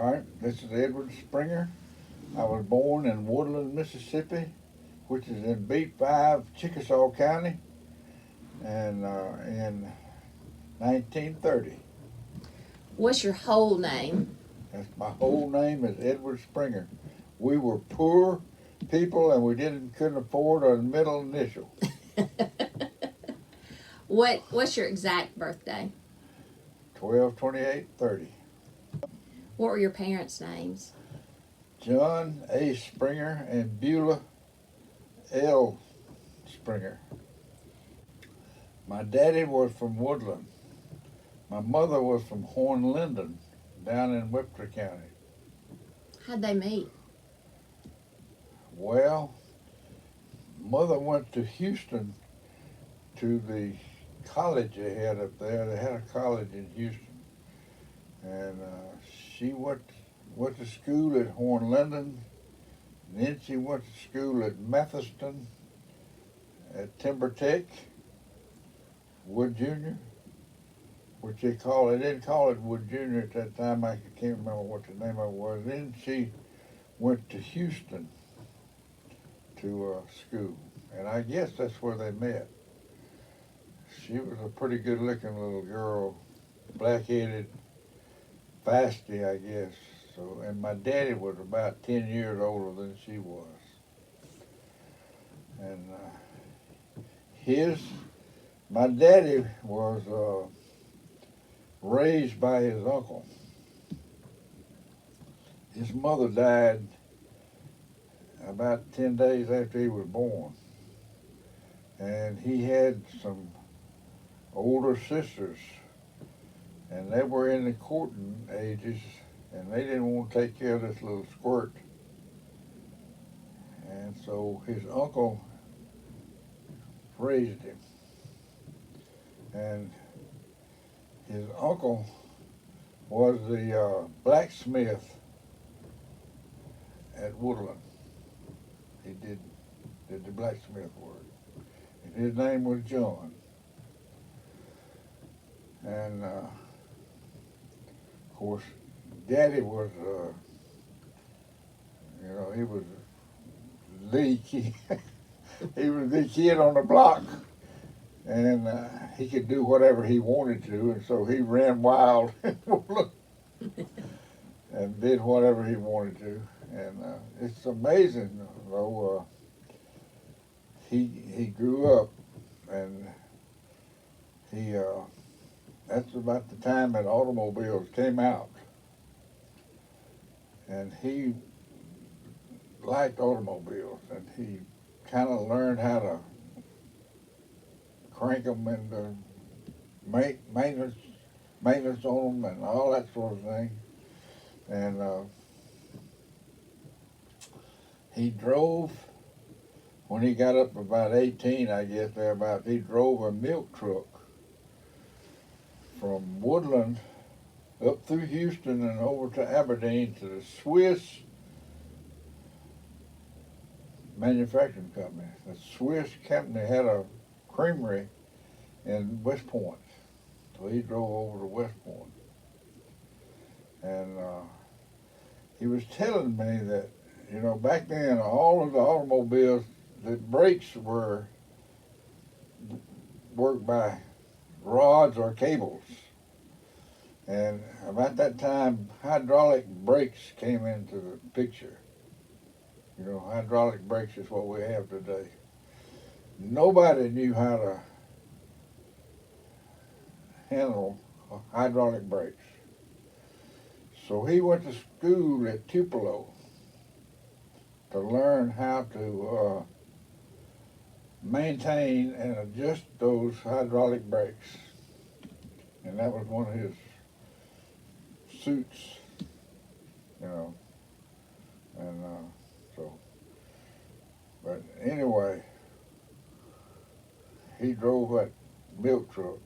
All right, this is Ed Springer. I was born in Woodland, Mississippi, which is in Beat 5, Chickasaw County, and in 1930. What's your whole name? That's my whole name is Edward Springer. We were poor people, and we couldn't afford a middle initial. What's your exact birthday? 12/28/30. What were your parents' names? John A. Springer and Beulah L. Springer. My daddy was from Woodland. My mother was from Horn-Linden, down in Uppity County. How'd they meet? Well, mother went to Houston to the college they had up there. They had a college in Houston, and she went to school at Horn-Linden. Then she went to school at Methodiston, at Timber Tech, Wood Junior, which they didn't call it Wood Junior at that time. I can't remember what the name of it was. Then she went to Houston to school, and I guess that's where they met. She was a pretty good-looking little girl, black-headed, feisty, I guess. So, and my daddy was about 10 years older than she was. And my daddy was raised by his uncle. His mother died about 10 days after he was born. And he had some older sisters, and they were in the courting ages, and they didn't want to take care of this little squirt. And so his uncle raised him. And his uncle was the blacksmith at Woodland. He did the blacksmith work. And his name was John. And of course, Daddy was, he was the kid. He was the kid on the block, and he could do whatever he wanted to, and so he ran wild and did whatever he wanted to. And it's amazing, though. He grew up, and that's about the time that automobiles came out. And he liked automobiles, and he kind of learned how to crank them and maintenance on them and all that sort of thing. And he drove, when he got up about 18, I guess, he drove a milk truck from Woodland up through Houston and over to Aberdeen to the Swiss manufacturing company. The Swiss company had a creamery in West Point, so he drove over to West Point. And he was telling me that, back then, all of the automobiles, the brakes were worked by rods or cables. And about that time, hydraulic brakes came into the picture. Hydraulic brakes is what we have today. Nobody knew how to handle hydraulic brakes. So he went to school at Tupelo to learn how to maintain and adjust those hydraulic brakes. And that was one of his suits, and but anyway, he drove that milk truck,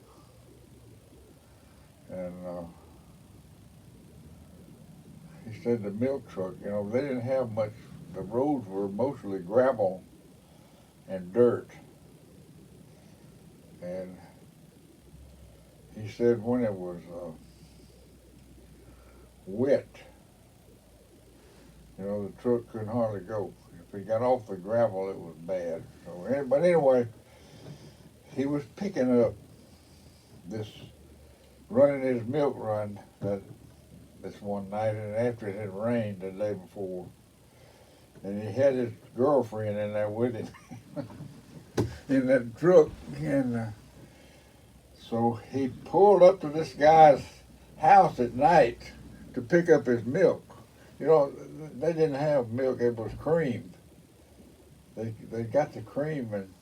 and he said the milk truck, they didn't have much, the roads were mostly gravel and dirt, and he said when it was wet, truck couldn't hardly go. If he got off the gravel, it was bad. So, but anyway, he was picking up this, running his milk run this one night, and after it had rained the day before, and he had his girlfriend in there with him in that truck, and so he pulled up to this guy's house at night to pick up his milk. You know, they didn't have milk; it was cream. They got the cream, and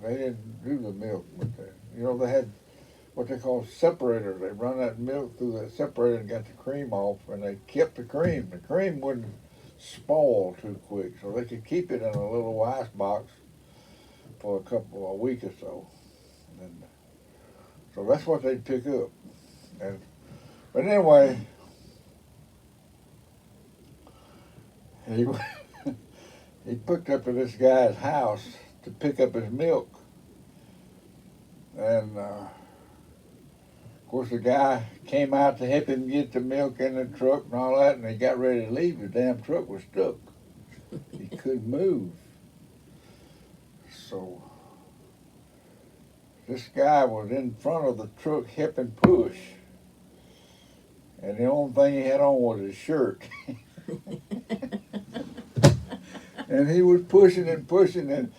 they didn't do the milk. But they had what they call separators. They run that milk through that separator and got the cream off, and they kept the cream. The cream wouldn't spoil too quick, so they could keep it in a little ice box for a week or so. And so that's what they'd pick up. But anyway, he he picked up at this guy's house to pick up his milk, and of course the guy came out to help him get the milk in the truck and all that, and he got ready to leave. The damn truck was stuck. He couldn't move. So this guy was in front of the truck helping push, and the only thing he had on was his shirt. And he was pushing and pushing, and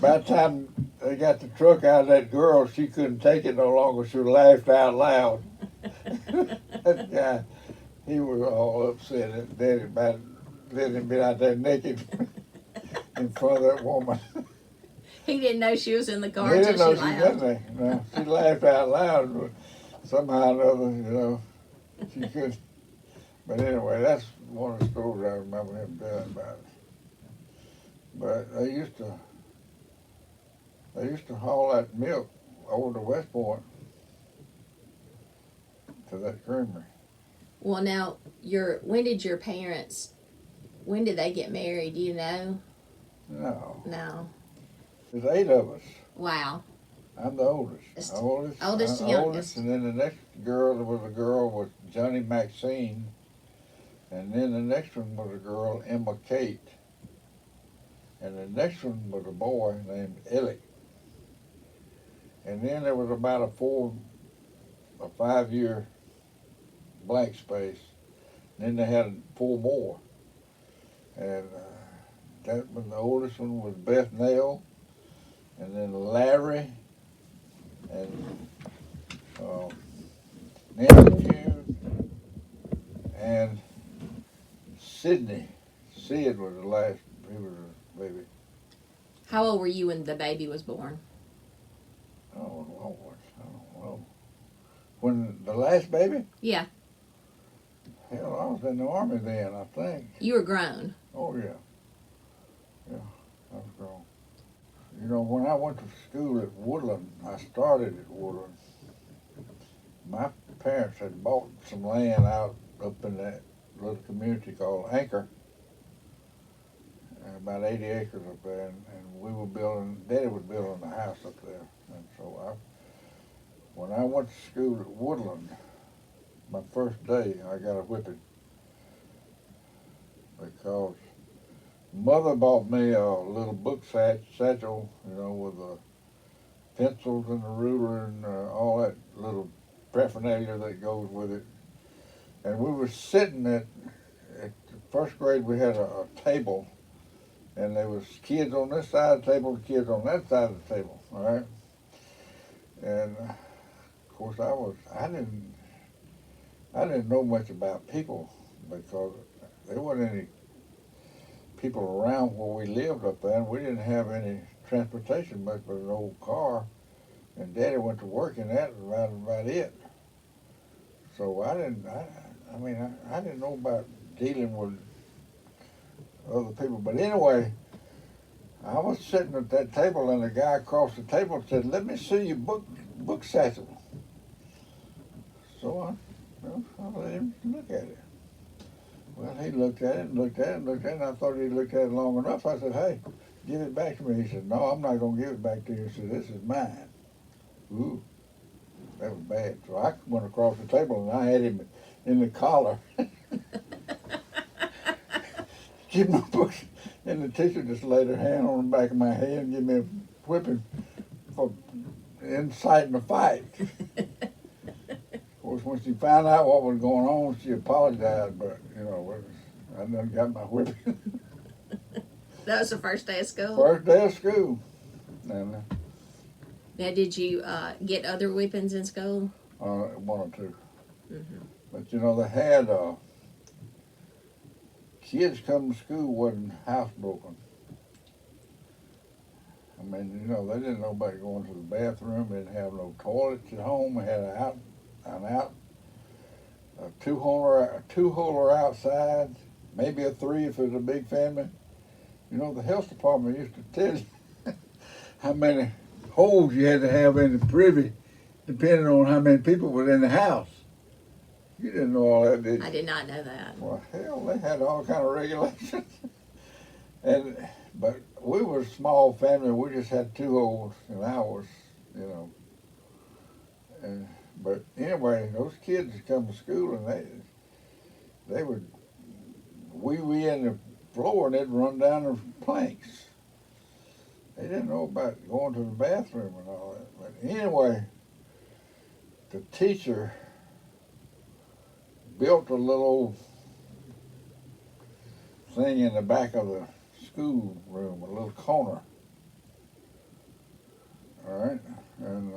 by the time they got the truck out of that girl, she couldn't take it no longer. She laughed out loud. That guy, he was all upset at Daddy about letting him be out there naked in front of that woman. He didn't know she was in the car He until didn't know she she was laughed. in there. No, she laughed out loud, but somehow or other, she couldn't. But anyway, that's one of the stories I remember him telling about it. But they used to haul that milk over to West Point to that creamery. Well, now, when did they get married? Do you know? No. No. There's 8 of us. Wow. I'm the oldest. Oldest to youngest. And then the next girl was Johnny Maxine. And then the next one was a girl, Emma Kate. And the next one was a boy named Ellie. And then there was about a 4 or 5 year blank space. And then they had 4 more. And the oldest one was Beth Nell, and then Larry, and Nancy June, and Sidney. Sid was the last. He was a baby. How old were you when the baby was born? Oh Lord, I don't know. When the last baby? Yeah. Hell, I was in the army then, I think. You were grown. Oh yeah. Yeah, I was grown. You know, when I went to school at Woodland, I started at Woodland. My parents had bought some land out up in that little community called Anchor, about 80 acres up there, and we were building, Daddy was building a house up there. And so when I went to school at Woodland, my first day, I got a whipping because Mother bought me a little book satchel, with the pencils and the ruler and all that little paraphernalia that goes with it. And we were sitting at the first grade, we had a table, and there was kids on this side of the table, kids on that side of the table, all right? And of course I didn't know much about people because there wasn't any people around where we lived up there, and we didn't have any transportation much but an old car, and Daddy went to work in that, and that was about it. So I didn't know about dealing with other people. But anyway, I was sitting at that table, and the guy across the table said, "Let me see your book satchel." So I let him look at it. Well, he looked at it and looked at it and looked at it, and I thought he'd looked at it long enough. I said, "Hey, give it back to me." He said, "No, I'm not going to give it back to you." He said, "This is mine." Ooh, that was bad. So I went across the table, and I had him in the collar. give me a book. And the teacher just laid her hand on the back of my head and gave me a whipping for inciting a fight. Of course, when she found out what was going on, she apologized, but, you know, I done got my whipping. That was the first day of school? First day of school. And, now, did you get other whippings in school? one or two. Mm-hmm. But, you know, they had kids come to school wasn't housebroken. I mean, you know, they didn't know about going to the bathroom. They didn't have no toilets at home. They had a two-holer outside, maybe a three if it was a big family. You know, the health department used to tell you how many holes you had to have in the privy, depending on how many people were in the house. You didn't know all that, did you? I did not know that. Well, hell, they had all kind of regulations. But we were a small family. We just had two holes in ours, you know. But anyway, those kids would come to school and they would wee in the floor and they'd run down the planks. They didn't know about going to the bathroom and all that. But anyway, the teacher built a little thing in the back of the school room, a little corner. All right, and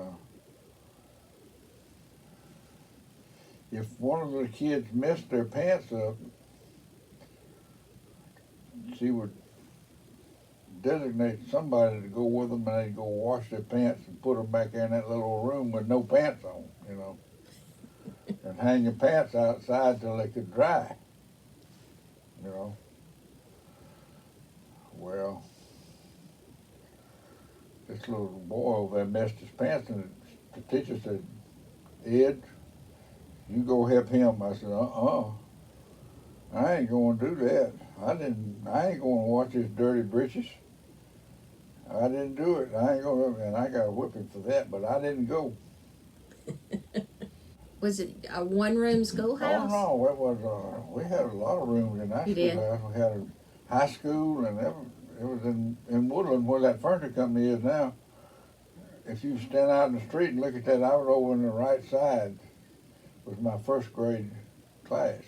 if one of the kids messed their pants up, she would designate somebody to go with them, and they'd go wash their pants and put them back there in that little room with no pants on, you know, and hang your pants outside till they could dry, you know. Well, this little boy over there messed his pants, and the teacher said, "Ed, you go help him." I said, I ain't going to do that. I ain't going to wash his dirty breeches. I didn't do it. I ain't going to, and I got a whipping for that, but I didn't go. Was it a one-room schoolhouse? Oh, no, it was, we had a lot of rooms in our schoolhouse. We had a high school, and it was in Woodland where that furniture company is now. If you stand out in the street and look at that, I was over on the right side. It was my first grade class.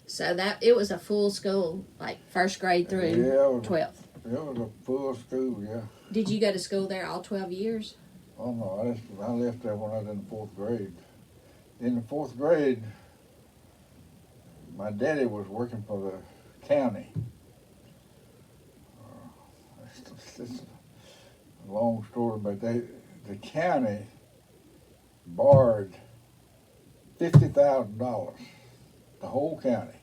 So it was a full school, like first grade through 12th. It was a full school, yeah. Did you go to school there all 12 years? Oh no, I left there when I was in the fourth grade. In the fourth grade, my daddy was working for the county. It's a long story, but the county borrowed $50,000, the whole county.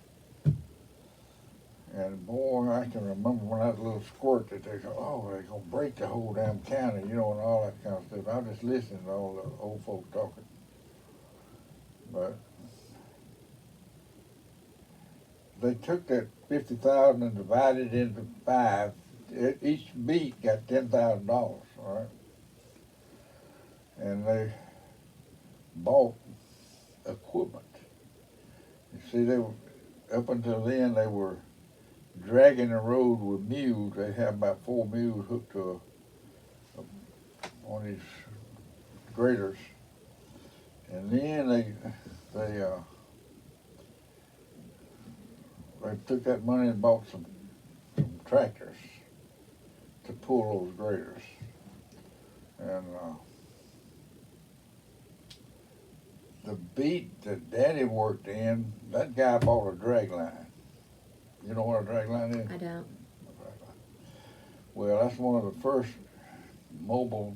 And boy, I can remember when I was a little squirt that they go, oh, they're going to break the whole damn county, you know, and all that kind of stuff. I was just listening to all the old folks talking. But they took that 50,000 and divided it into 5. Each beat got $10,000, all right? And they bought equipment. You see, they were, up until then, they were dragging the road with mules. They had about 4 mules hooked to one of these graders. And then they took that money and bought some tractors to pull those graders. And the beat that Daddy worked in, that guy bought a drag line. You know what a drag line is? I don't. Well, that's one of the first mobile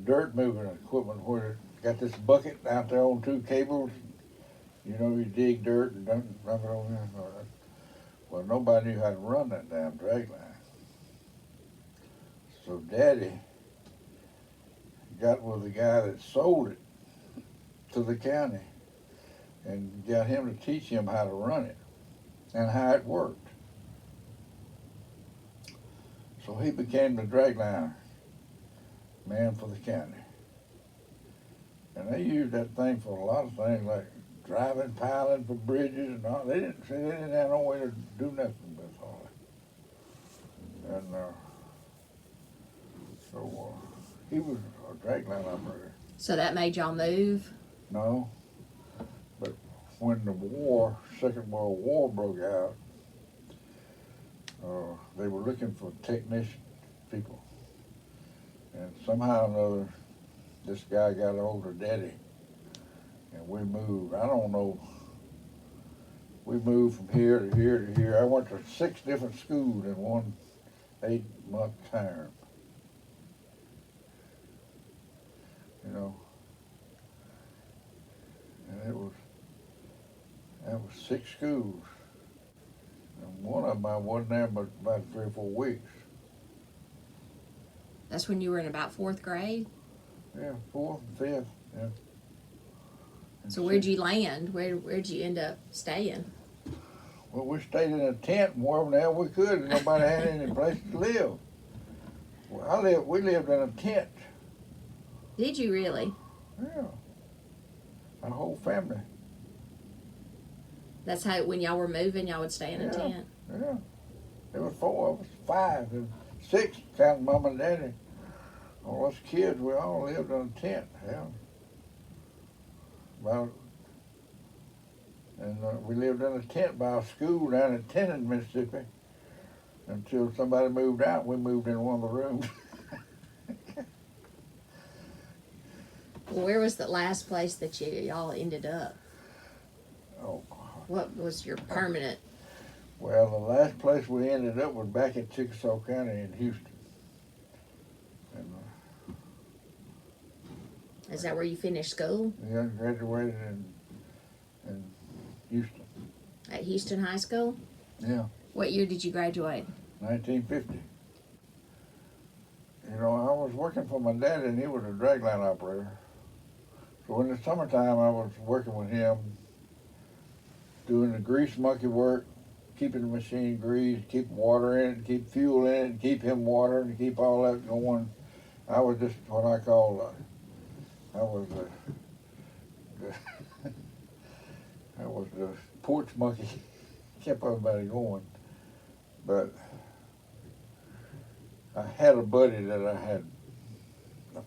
dirt moving equipment where it got this bucket out there on 2 cables. You know, you dig dirt and dump it on there. Well, nobody knew how to run that damn drag line. So Daddy got with the guy that sold it to the county and got him to teach him how to run it and how it worked. So he became the dragliner man for the county. And they used that thing for a lot of things, like driving, piling for bridges and all. They didn't have no way to do nothing but hardly. And so he was a dragline operator. So that made y'all move? No, but when the war, Second World War broke out, they were looking for technician people. And somehow or another, this guy got hold of Daddy, and we moved. I don't know. We moved from here to here to here. I went to 6 different schools in one 8-month term. You know, and that was 6 schools, and one of them I wasn't there but about 3 or 4 weeks. That's when you were in about 4th grade? Yeah, 4th and 5th, yeah. And So where'd you land? Where'd you end up staying? Well, we stayed in a tent wherever the hell we could, and nobody had any place to live. Well, we lived in a tent. Did you really? Yeah. Our whole family. That's how, when y'all were moving, y'all would stay in a Yeah. tent? Yeah. There was 4 of us, 5, and 6, counting Mom and Daddy. All us kids, we all lived in a tent. Yeah. We lived in a tent by a school down in Tennant, Mississippi, until somebody moved out. We moved in one of the rooms. Well, where was the last place that y'all ended up? Oh, What was your permanent? well, the last place we ended up was back in Chickasaw County in Houston. And Is that where you finished school? I graduated in Houston. At Houston High School? Yeah. What year did you graduate? 1950. You know, I was working for my dad, and he was a dragline operator. So in the summertime, I was working with him, doing the grease monkey work, keeping the machine greased, keep water in it, keep fuel in it, keep him watered, and keep all that going. I was just what I call, I was the porch monkey, kept everybody going. But I had a buddy that I had, a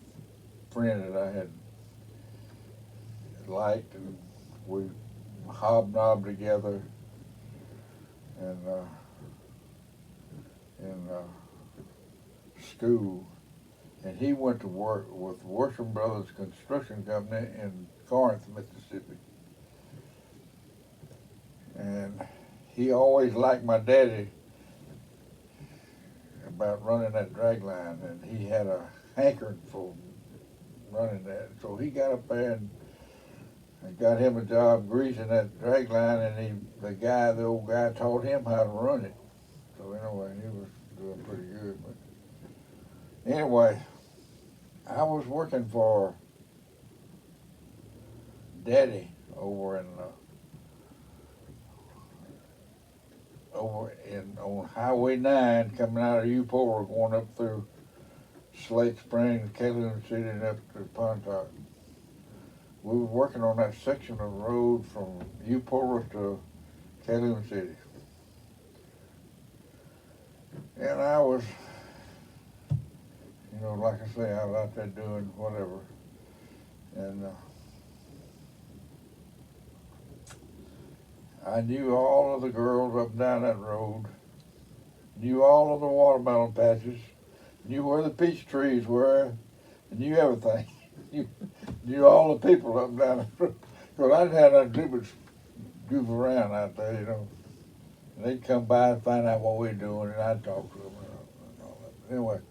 friend that I had liked, and we hobnobbed together, and in school, and he went to work with Worsham Brothers Construction Company in Corinth, Mississippi. And he always liked my daddy about running that drag line, and he had a hankering for running that. So he got up there and got him a job greasing that drag line, and the old guy taught him how to run it. So anyway, he was doing pretty good. But anyway, I was working for Daddy over on Highway 9, coming out of Uppity, going up through Slate Springs, Calhoun City, and up to Pontotoc. We were working on that section of road from Uppity to Calhoun City. And I was, you know, like I say, I was out there doing whatever. And I knew all of the girls up and down that road, knew all of the watermelon patches, knew where the peach trees were, and knew everything. Knew all the people up and down the road. Because I didn't have nothing to do but goof around out there, you know. And they'd come by and find out what we were doing, and I'd talk to them and all that. Anyway,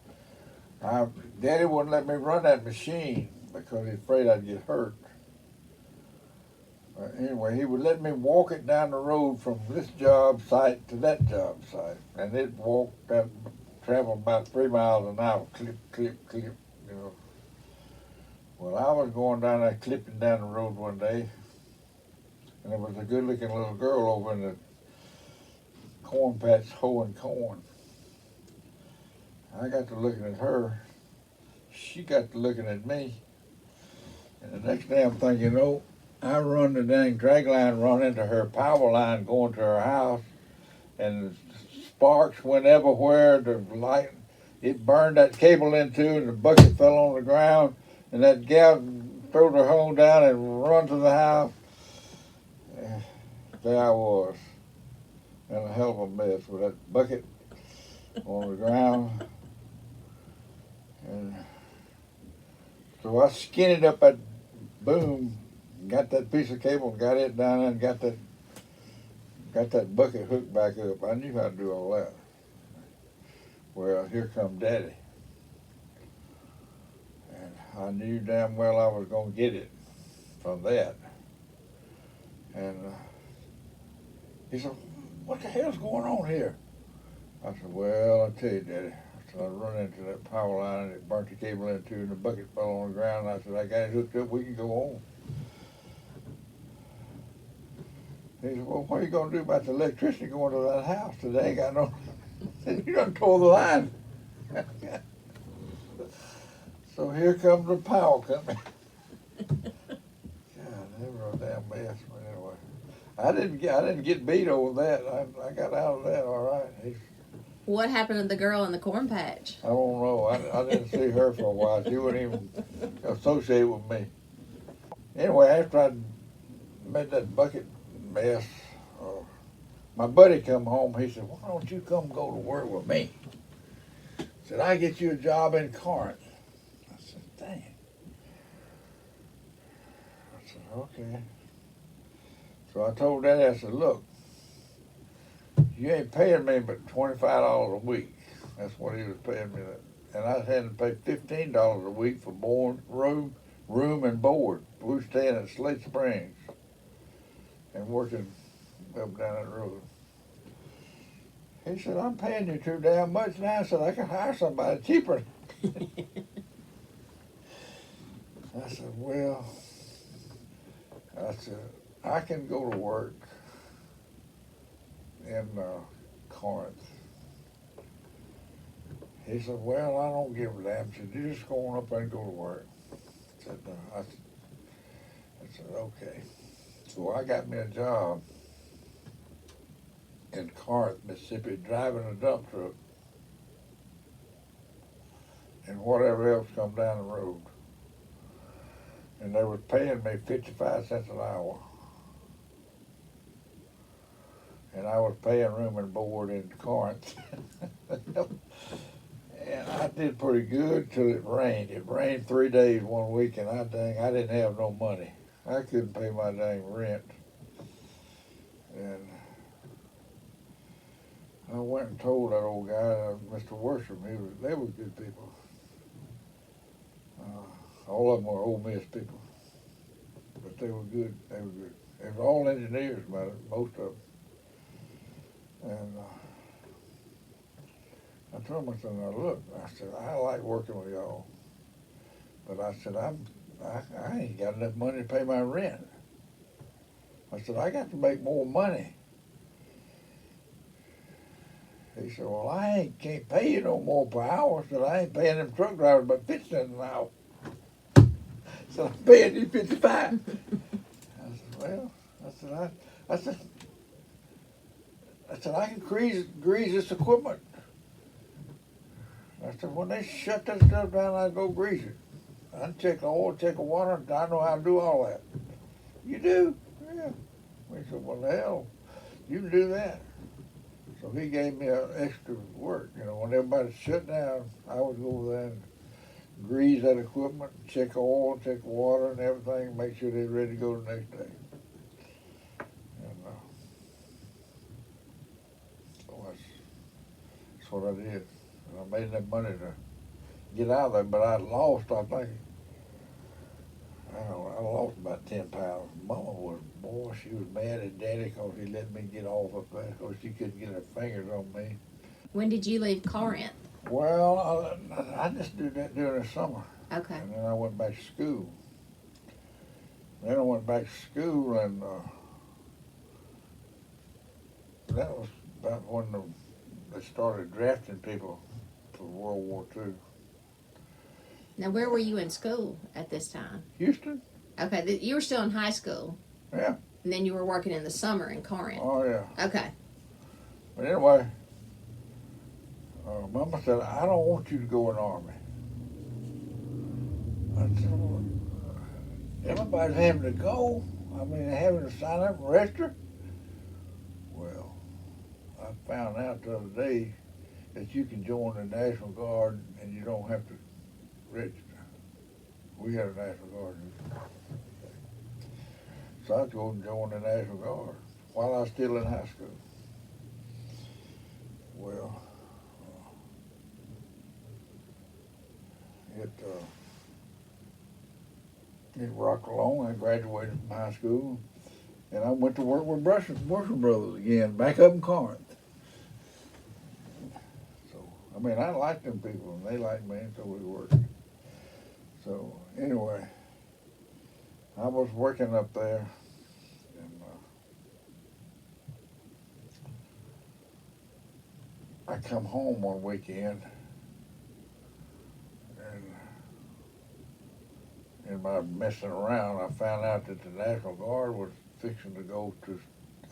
Daddy wouldn't let me run that machine because he was afraid I'd get hurt. Anyway, he would let me walk it down the road from this job site to that job site. And it'd travel about 3 miles an hour, clip, clip, clip, you know. Well, I was going down there clipping down the road one day, and there was a good-looking little girl over in the corn patch hoeing corn. I got to looking at her. She got to looking at me. And the next damn thing you know, I run the dang drag line, run into her power line going to her house, and the sparks went everywhere. The light, it burned that cable in two, and the bucket fell on the ground, and that gal threw her home down and run to the house. There I was, in a hell of a mess with that bucket on the ground. And so I skinned up that boom, got that piece of cable, got it down there, and got that bucket hooked back up. I knew how to do all that. Well, here come Daddy. And I knew damn well I was going to get it from that. And he said, what the hell's going on here? I said, well, I'll tell you, Daddy. I said, I run into that power line and it burnt the cable in two and the bucket fell on the ground. And I said, I got it hooked up, we can go home. He said, well, what are you going to do about the electricity going to that house today? Got no, you done tore the line. So here comes the power company. God, they were a damn mess. But anyway, I didn't get beat over that. I got out of that all right. What happened to the girl in the corn patch? I don't know. I didn't see her for a while. She wouldn't even associate with me. Anyway, after I made that bucket mess, my buddy come home. He said, why don't you come go to work with me? He said, I get you a job in Corinth. I said, dang. I said, okay. So I told Daddy, I said, look, you ain't paying me but $25 a week. That's what he was paying me. And I had to pay $15 a week for room and board. We were staying at Slate Springs and working up down that road. He said, I'm paying you too damn much now. I said, I can hire somebody cheaper. I said, well, I can go to work in Corinth. He said, well, I don't give a damn. He said, you just go on up there and go to work. I said, okay. So I got me a job in Corinth, Mississippi, driving a dump truck and whatever else come down the road. And they were paying me 55 cents an hour. And I was paying room and board in Corinth. And I did pretty good till it rained. It rained 3 days one week, and I didn't have no money. I couldn't pay my dang rent. And I went and told that old guy, Mr. Worsham, they were good people. All of them were Ole Miss people, but they were good. They were good. They were all engineers, most of them. And I told him, I said, now look, I said, I like working with y'all, but I said, I ain't got enough money to pay my rent. I said, I got to make more money. He said, well, can't pay you no more per hour. I said, I ain't paying them truck drivers but 50 cents an hour. So I'm paying you 55. I said, well, I said, I can grease this equipment. I said, when they shut that stuff down, I go grease it. I check the oil, check the water, I know how to do all that. You do? Yeah. We said, well, hell, you can do that. So he gave me extra work. You know, when everybody shut down, I would go over there and grease that equipment, check the oil, check the water and everything, make sure they're ready to go the next day. And so that's what I did. And I made enough money to get out of there, but I lost, I think, I lost about 10 pounds. Mama was, boy, she was mad at Daddy because he let me get off up there because she couldn't get her fingers on me. When did you leave Corinth? Well, I just did that during the summer. Okay. And then I went back to school. Then I went back to school, and that was about when they started drafting people for World War II. Now, where were you in school at this time? Houston? Okay, you were still in high school. Yeah. And then you were working in the summer in Corinth. Oh, yeah. Okay. But anyway, Mama said, I don't want you to go in the Army. I said, well, everybody's having to go. I mean, having to sign up and register. Well, I found out the other day that you can join the National Guard and you don't have to register. We had a National Guard. So I go and join the National Guard while I was still in high school. Well, it rocked along. I graduated from high school, and I went to work with Marshall Brothers again, back up in Corinth. So, I mean, I liked them people, and they liked me, and so we worked. So, anyway, I was working up there, and I come home one weekend, and in my messing around, I found out that the National Guard was fixing to go to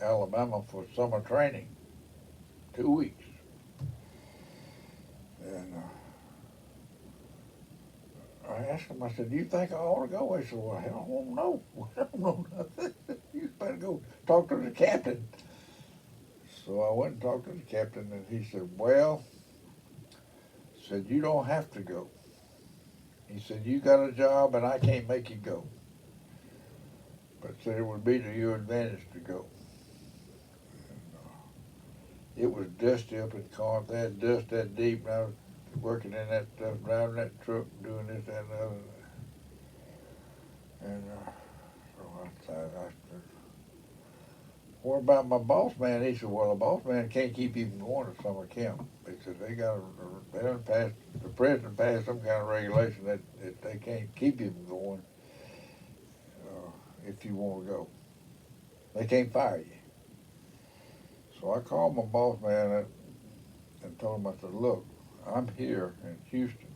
Alabama for summer training, 2 weeks. And I asked him, I said, do you think I ought to go? He said, well, hell, I don't know. I don't know nothing. You better go talk to the captain. So I went and talked to the captain, and he said, well, said, you don't have to go. He said, you got a job, and I can't make you go. But said it would be to your advantage to go. It was dusty up in Corinth. They had dust that deep, and I was working in that stuff, driving that truck, doing this, that, and the other. And so I said, what about my boss man? He said, well, the boss man can't keep you from going to summer camp. He said, the president passed some kind of regulation that they can't keep you from going if you want to go. They can't fire you. So I called my boss man and told him, I said, look, I'm here in Houston.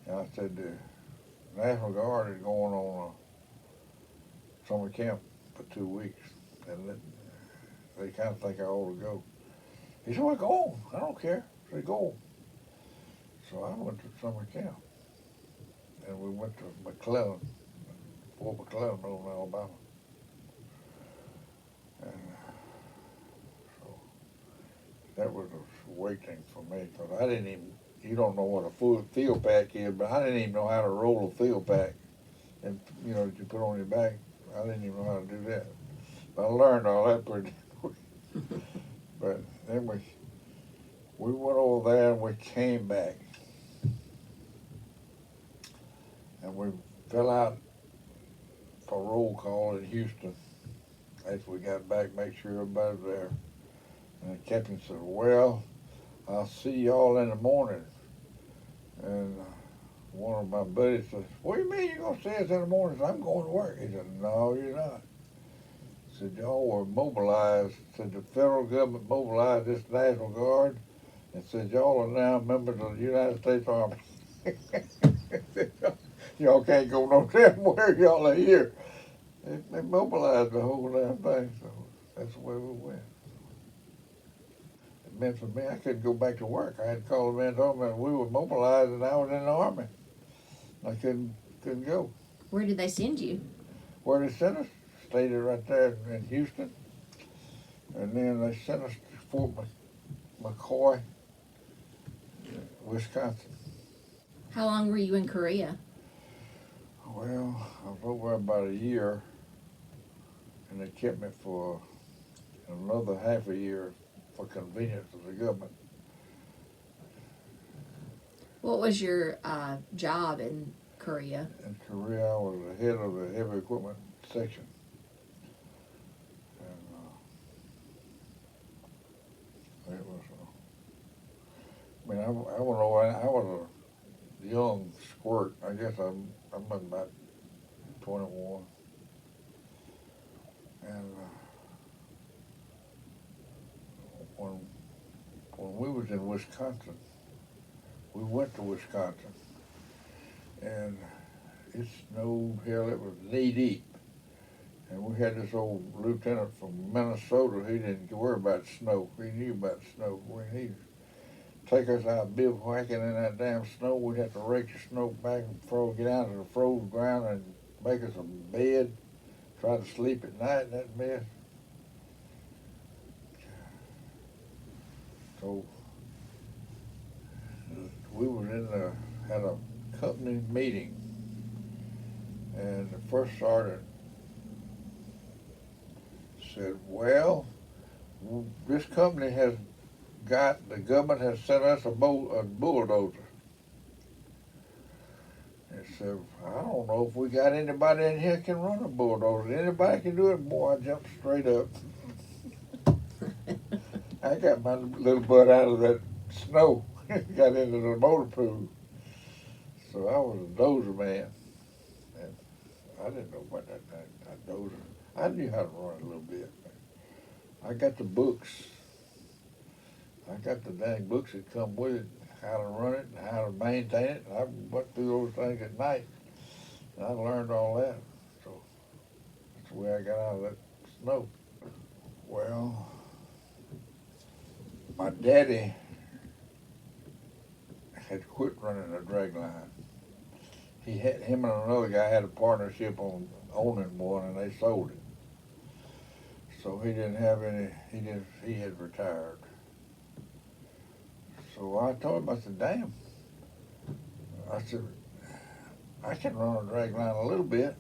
And I said, the National Guard is going on a summer camp for 2 weeks. And they kind of think I ought to go. He said, well, go on. I don't care. I said, go on. So I went to summer camp. And we went to McClellan, Fort McClellan, over in Alabama. And so that was a awakening for me, because I didn't even, you don't know what a field pack is, but I didn't even know how to roll a field pack. And, you know, that you put on your back. I didn't even know how to do that. But I learned all that pretty quick. But then we went over there and we came back. And we fell out for roll call in Houston after we got back, make sure everybody was there. And the captain said, well, I'll see y'all in the morning. And one of my buddies says, what do you mean you're going to see us in the morning? I said, I'm going to work. He said, no, you're not. He said, y'all were mobilized. He said, the federal government mobilized this National Guard and said, y'all are now members of the United States Army. Y'all can't go no damn where, y'all are here. They mobilized the whole damn thing, so that's the way we went. It meant for me, I couldn't go back to work. I had to call the man and told me we were mobilized and I was in the Army. I couldn't go. Where did they send you? Where they sent us, stayed right there in Houston. And then they sent us to Fort McCoy, Wisconsin. How long were you in Korea? Well, I was over about a year, and they kept me for another half a year for convenience of the government. What was your job in Korea? In Korea, I was the head of the heavy equipment section. And it was, I mean, I was a young squirt. I guess I'm about 21. And when we was in Wisconsin, we went to Wisconsin, and it snowed, hell, it was knee deep. And we had this old lieutenant from Minnesota. He didn't worry about snow. He knew about snow. When he'd take us out bivouacking in that damn snow, we'd have to rake the snow back and get down to the frozen ground and make us a bed, try to sleep at night in that mess. So we was had a company meeting, and the first sergeant said, well, this company the government has sent us a bulldozer. And said, I don't know if we got anybody in here can run a bulldozer. Anybody can do it? Boy, I jumped straight up. I got my little butt out of that snow, got into the motor pool. So I was a dozer man. And I didn't know about that thing, that dozer. I knew how to run it a little bit. I got the books. I got the dang books that come with it, how to run it and how to maintain it. And I went through those things at night, and I learned all that. So that's the way I got out of that snow. Well, my daddy had quit running a drag line. Him and another guy had a partnership on owning one, and they sold it. So he didn't have any. He had retired. So I told him, I said, damn. I said, I can run a drag line a little bit.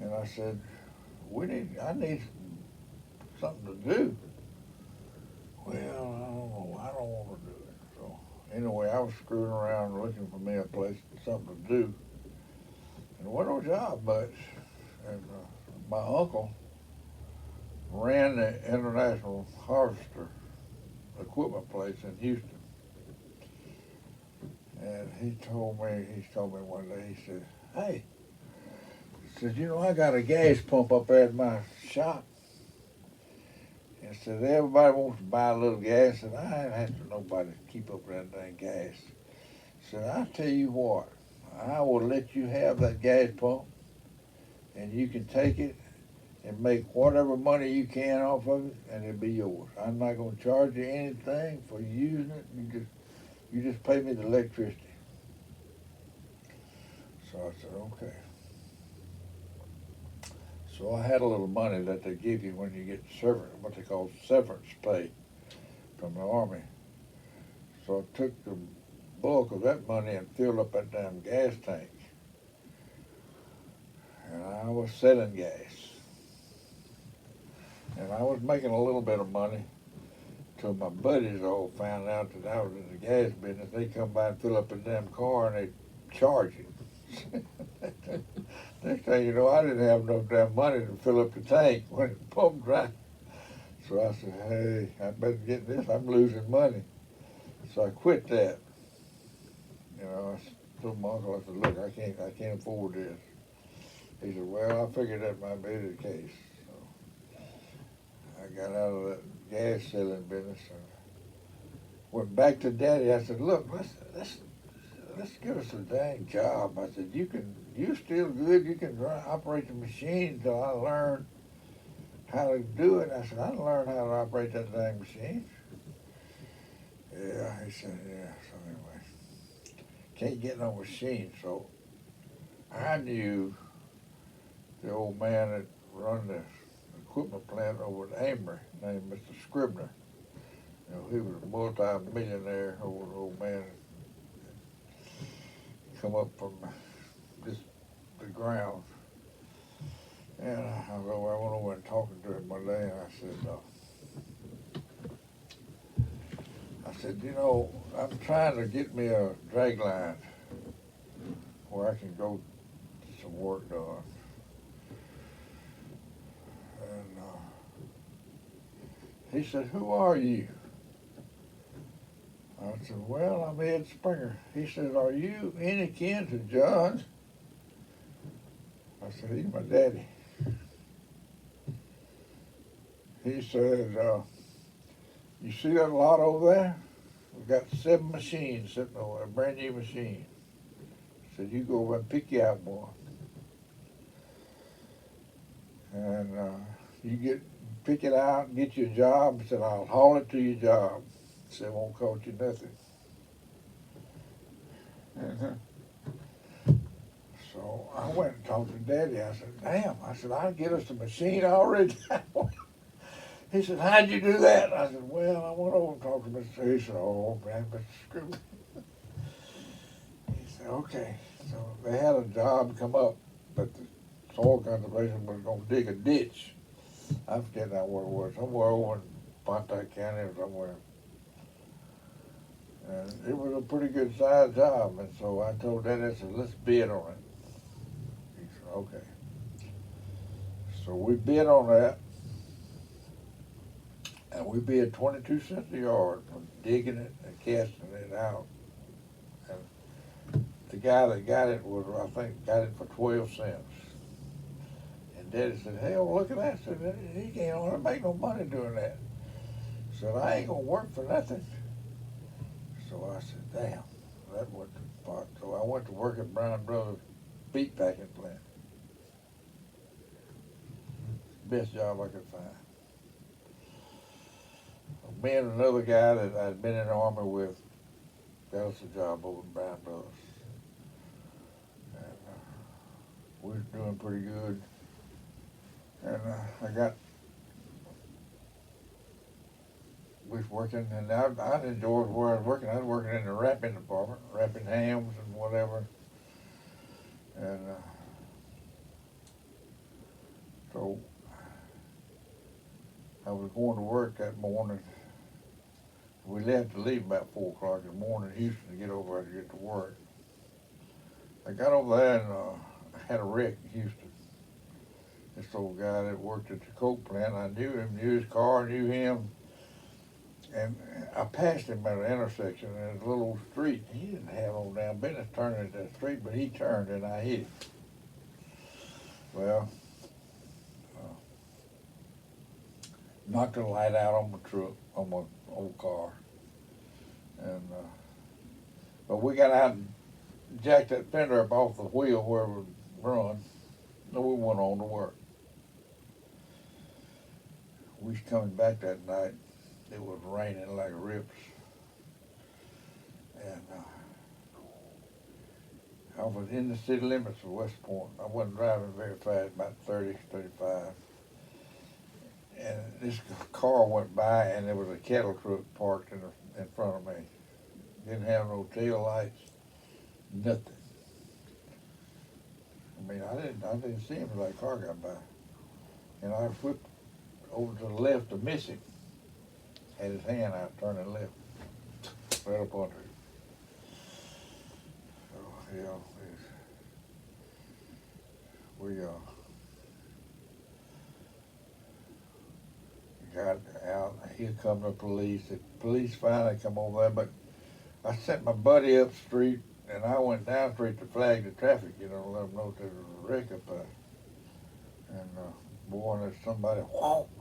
And I said, I need something to do. Well, I don't want to do it. So anyway, I was screwing around looking for me a place, something to do. And it wasn't no job much. And my uncle ran the International Harvester equipment place in Houston. And he told me one day, he said, hey, he said, you know, I got a gas pump up there at my shop. And said, everybody wants to buy a little gas. And I ain't had nobody to keep up that dang gas. Said, I'll tell you what, I will let you have that gas pump, and you can take it and make whatever money you can off of it, and it'll be yours. I'm not going to charge you anything for using it. You just pay me the electricity. So I said, okay. So I had a little money that they give you when you get what they call severance pay from the Army. So I took the bulk of that money and filled up that damn gas tank. And I was selling gas. And I was making a little bit of money till my buddies all found out that I was in the gas business. They come by and fill up a damn car and they charge you. Next thing you know, I didn't have no damn money to fill up the tank when it pumped dry. So I said, hey, I better get this. I'm losing money. So I quit that. You know, I told my uncle, I said, look, I can't afford this. He said, well, I figured that might be the case. So I got out of that gas selling business and went back to Daddy. I said, look, let's give us a dang job. I said, you still good. You can operate the machine until I learn how to do it. I said, I learned how to operate that dang machine. Yeah, he said, yeah. So anyway, can't get no machine. So I knew the old man that run the equipment plant over at Amory named Mr. Scribner. You know, he was a multi-millionaire, old man. Come up from just the ground. And I went over and talking to him one day, and I said, you know, I'm trying to get me a drag line where I can go get some work done. And he said, who are you? I said, well, I'm Ed Springer. He said, are you any kin to John? I said, he's my daddy. He said, you see that lot over there? We've got 7 machines sitting over there, a brand new machine said, you go over and pick you out one. And you pick it out and get you a job. He said, I'll haul it to your job. He said, it won't cost you nothing. So I went and talked to Daddy. I said, damn. I said, I'll get us a machine already. He said, how'd you do that? I said, well, I went over and talked to Mr. He said, oh, man, Mr. Screw. He said, okay. So they had a job come up that the soil conservation was going to dig a ditch. I forget now where it was, somewhere over in Pontotoc County or somewhere. And it was a pretty good sized job, and so I told Daddy, I said, let's bid on it. He said, okay. So we bid on that, and we bid 22 cents a yard for digging it and casting it out. And the guy that got it was, I think, got it for 12 cents. And Daddy said, hell, look at that. I said, he can't only make no money doing that. He said, I ain't gonna work for nothing. So I said, damn, that wasn't the part. So I went to work at Brown Brothers beet packing plant. Best job I could find. Me and another guy that I'd been in the Army with got us a job over at Brown Brothers. And we was doing pretty good. And we was working, and I enjoyed where I was working. I was working in the wrapping department, wrapping hams and whatever. And so I was going to work that morning. We had to leave about 4 o'clock in the morning in Houston to get over there to get to work. I got over there and I had a wreck in Houston. This old guy that worked at the coke plant, I knew him, knew his car, knew him. And I passed him at an intersection in a little old street. He didn't have no damn business turning at that street, but he turned and I hit him. Well, knocked the light out on my truck, on my old car. And but we got out and jacked that fender up off the wheel where it would run. And we went on to work. We was coming back that night. It was raining like rips. And I was in the city limits of West Point. I wasn't driving very fast, about 30, 35. And this car went by and there was a cattle truck parked in front of me. Didn't have no tail lights, nothing. I mean, I didn't see him until that car got by. And I flipped over to the left to miss him. Had his hand out, turning left, right up under him. So, yeah, we got out. Here come the police. The police finally come over there, but I sent my buddy up the street, and I went down the street to flag the traffic, you know, let them know there was a wreck up there. And boy, there's somebody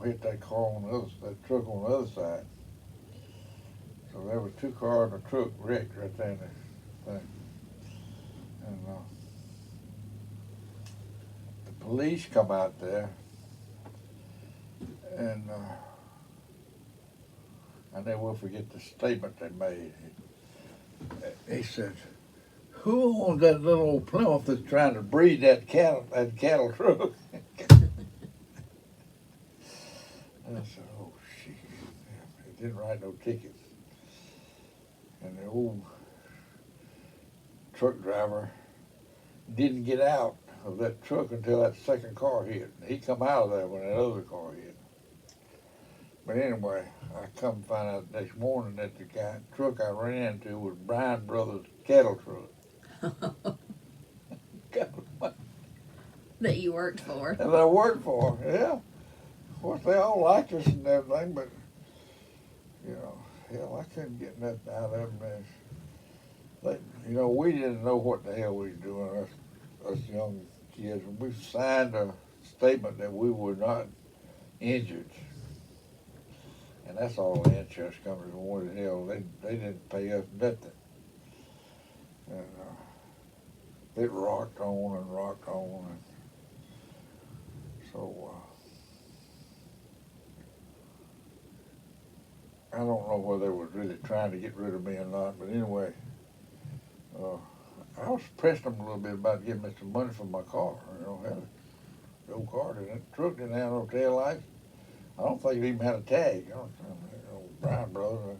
hit that car on the other, that truck on the other side. So there was 2 cars and a truck wrecked right there in the thing. And the police come out there, and I never will forget the statement they made. He said, "Who owns that little old Plymouth that's trying to breed that cattle truck?" And I said, "Oh shit!" He didn't write no tickets. And the old truck driver didn't get out of that truck until that second car hit. He come out of there when that other car hit. But anyway, I come find out next morning that the truck I ran into was Bryan Brothers cattle truck. That you worked for. And I worked for, yeah. Of course, they all liked us and everything, but, you know, hell, I couldn't get nothing out of them. You know, we didn't know what the hell we was doing, us young kids. We signed a statement that we were not injured. And that's all the insurance companies wanted. Hell, they didn't pay us nothing. And it rocked on and rocked on. And so I don't know whether they was really trying to get rid of me or not, but anyway, I was pressing them a little bit about getting me some money for my car. You know, had the old car, the truck didn't have no tail lights. I don't think it even had a tag. You know, Brian Brothers,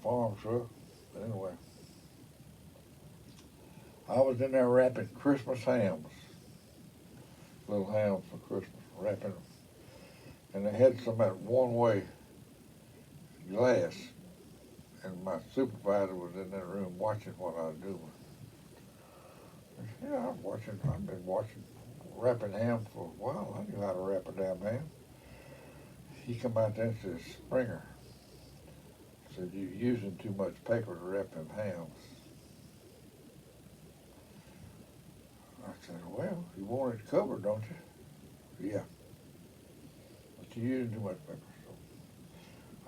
farm truck. But anyway, I was in there wrapping Christmas hams, little hams for Christmas, wrapping them. And they had some of that one-way glass, and my supervisor was in that room watching what I was doing. Yeah, I've been watching, wrapping ham for a while. I knew how to wrap a damn ham. He come out there and says, Springer, said, you're using too much paper to wrap them hams. I said, well, you want it covered, don't you? Yeah. But you're using too much paper. So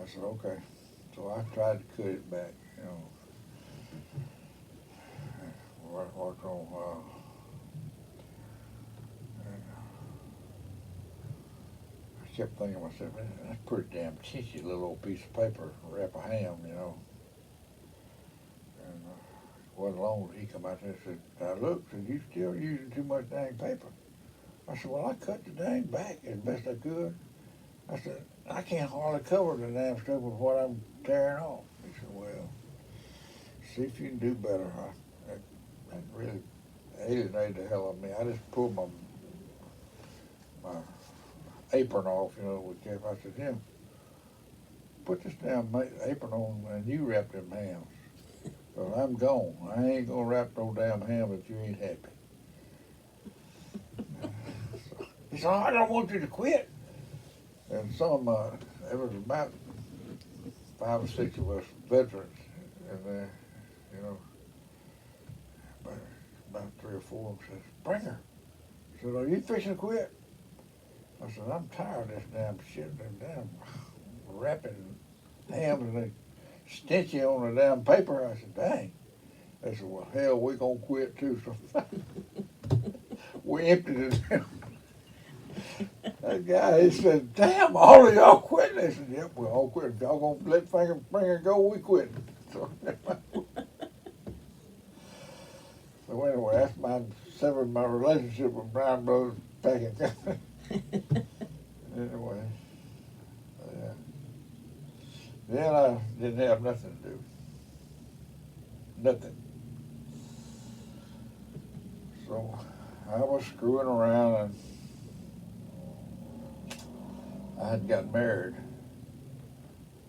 I said, okay. So I tried to cut it back, you know. Worked on, and I kept thinking to myself, man, that's a pretty damn cheeky little old piece of paper to wrap a ham, you know. And it wasn't long till he come out there and said, now look, said, you still using too much dang paper. I said, well, I cut the dang back as best I could. I said, I can't hardly cover the damn stuff with what I'm tearing off. He said, well, see if you can do better. That really alienated the hell out of me. I just pulled my apron off, you know, with Jeff. I said, Jim, put this damn apron on and you wrap them hams. But I'm gone. I ain't gonna wrap no damn ham if you ain't happy. So, he said, oh, I don't want you to quit. And there was about 5 or 6 of us veterans in there, you know. About 3 or 4 of them said, Springer, said, are you fixing to quit? I said, I'm tired of this damn shit, them damn wrapping hams and they stitch you on the damn paper. I said, dang. They said, well, hell, we gonna quit too. So we emptied it down. That guy, he said, damn, all of y'all quit. They said, yep, we all quit. If y'all gonna let Springer go, we quit. So, so anyway, that's severed my relationship with Brian Brothers back in Anyway, yeah. Then I didn't have nothing to do. Nothing. So I was screwing around and I had got married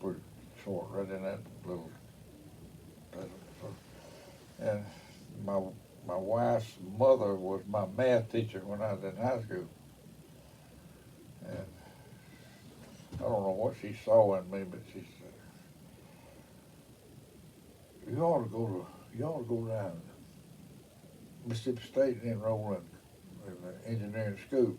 pretty short, right in that little, and my wife's mother was my math teacher when I was in high school. And I don't know what she saw in me, but she said, you ought to go down to Mississippi State and enroll in the engineering school.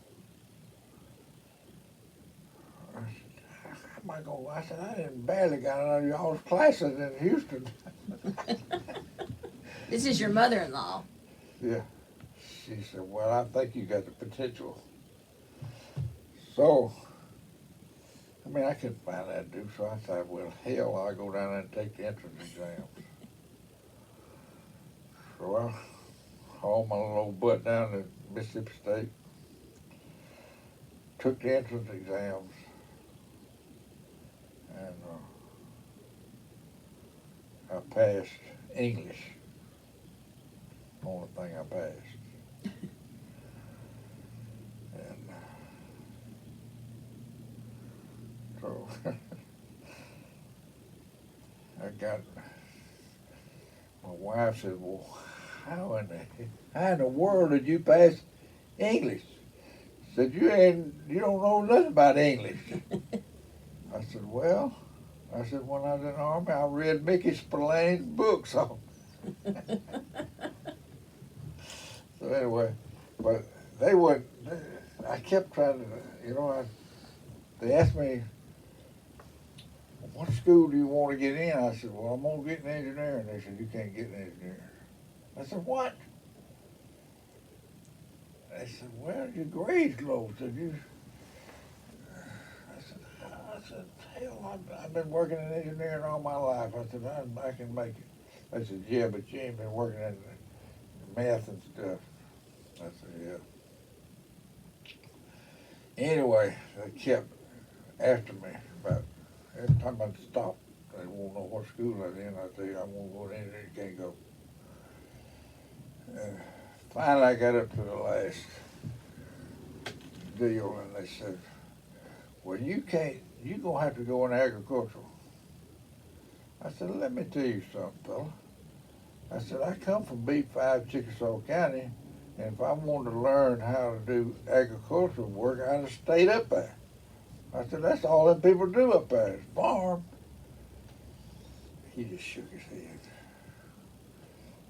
I said, how am I going? I said, I didn't barely got out of y'all's classes in Houston. This is your mother-in-law. Yeah. She said, well, I think you got the potential. So, I mean, I couldn't find that to do, so I thought, well, hell, I'll go down there and take the entrance exams. So I hauled my little old butt down to Mississippi State, took the entrance exams, and I passed English. Only thing I passed. And so my wife said, well, how in the world did you pass English? Said, you don't know nothing about English. I said, well, when I was in the Army, I read Mickey Spillane's books on. So anyway, but I kept trying to, you know, they asked me, what school do you want to get in? I said, well, I'm going to get in engineering. They said, you can't get in engineering. I said, what? they said, well, your grade's low. Said, you. I said, hell, I've been working in engineering all my life. I said, I can make it. They said, yeah, but you ain't been working in math and stuff. I said, yeah. Anyway, they kept after me about every time I'd stop. They won't know what school I was in. I said, I won't go to engineering, you can't go. And finally, I got up to the last deal, and they said, well, you can't, you're going to have to go in agricultural. I said, let me tell you something, fella. I said, I come from B5, Chickasaw County, and if I wanted to learn how to do agricultural work, I'd have stayed up there. I said, that's all them people do up there is farm. He just shook his head.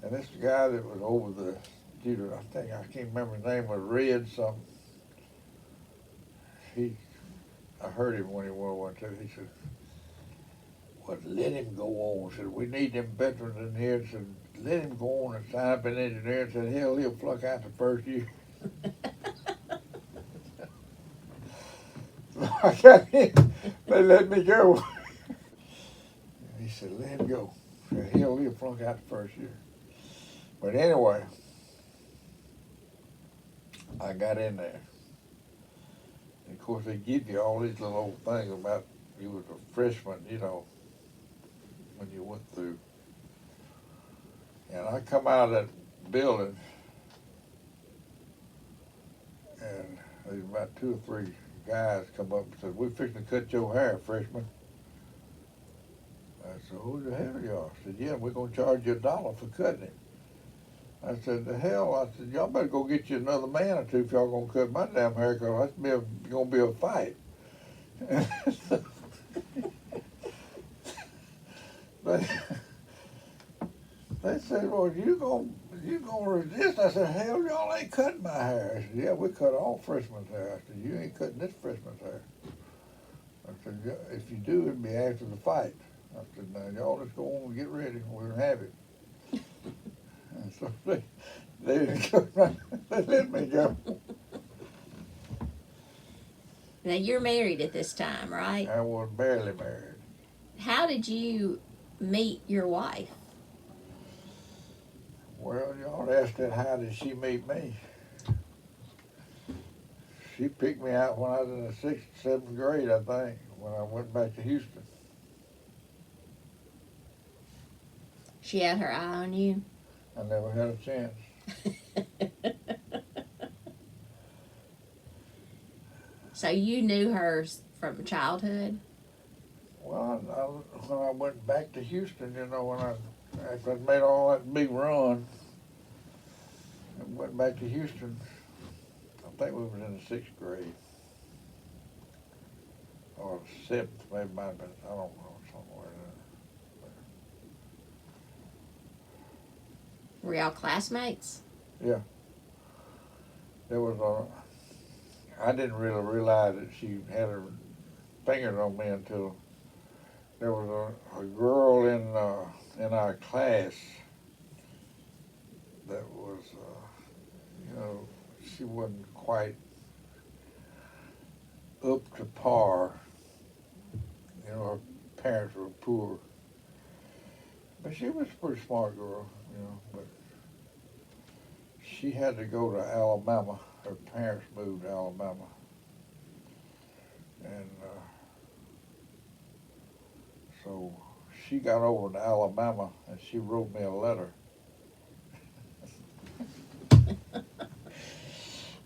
And this guy that was over the tutor, I can't remember his name, was Red something. I heard him when he went one too. He said, well, let him go on. Said, we need them veterans in here. Said, let him go on and sign up in engineering. Said, hell, he'll flunk out the first year. I got him. They let me go. He said, let him go. Said, hell, he'll flunk out the first year. But anyway, I got in there. And of course, they give you all these little old things about you was a freshman, you know, when you went through. And I come out of that building, and there's about 2 or 3 guys come up and said, we're fixing to cut your hair, freshman. I said, who the hell are y'all? I said, yeah, we're going to charge you $1 for cutting it. I said, the hell? I said, y'all better go get you another man or two if y'all going to cut my damn hair, because that's going to be a fight. They said, well, you gonna resist? I said, hell, y'all ain't cutting my hair. I said, yeah, we cut all freshmen's hair. I said, you ain't cutting this freshman's hair. I said, yeah, if you do, it'll be after the fight. I said, now, y'all just go on and get ready. We'll have it. And so they didn't go. They let me go. Now, you're married at this time, right? I was barely married. How did you meet your wife? Well, y'all asked that, how did she meet me? She picked me out when I was in the 6th, 7th grade, I think, when I went back to Houston. She had her eye on you? I never had a chance. So you knew her from childhood? Well, when I went back to Houston, you know, after I made all that big run, and went back to Houston, I think we was in the 6th grade. Or 7th, maybe might have been, I don't know, somewhere in there. Were y'all classmates? Yeah. There was I didn't really realize that she had her fingers on me until there was a girl in our class that was, you know, she wasn't quite up to par. You know, her parents were poor. But she was a pretty smart girl, you know, but she had to go to Alabama. Her parents moved to Alabama. And so she got over to Alabama and she wrote me a letter.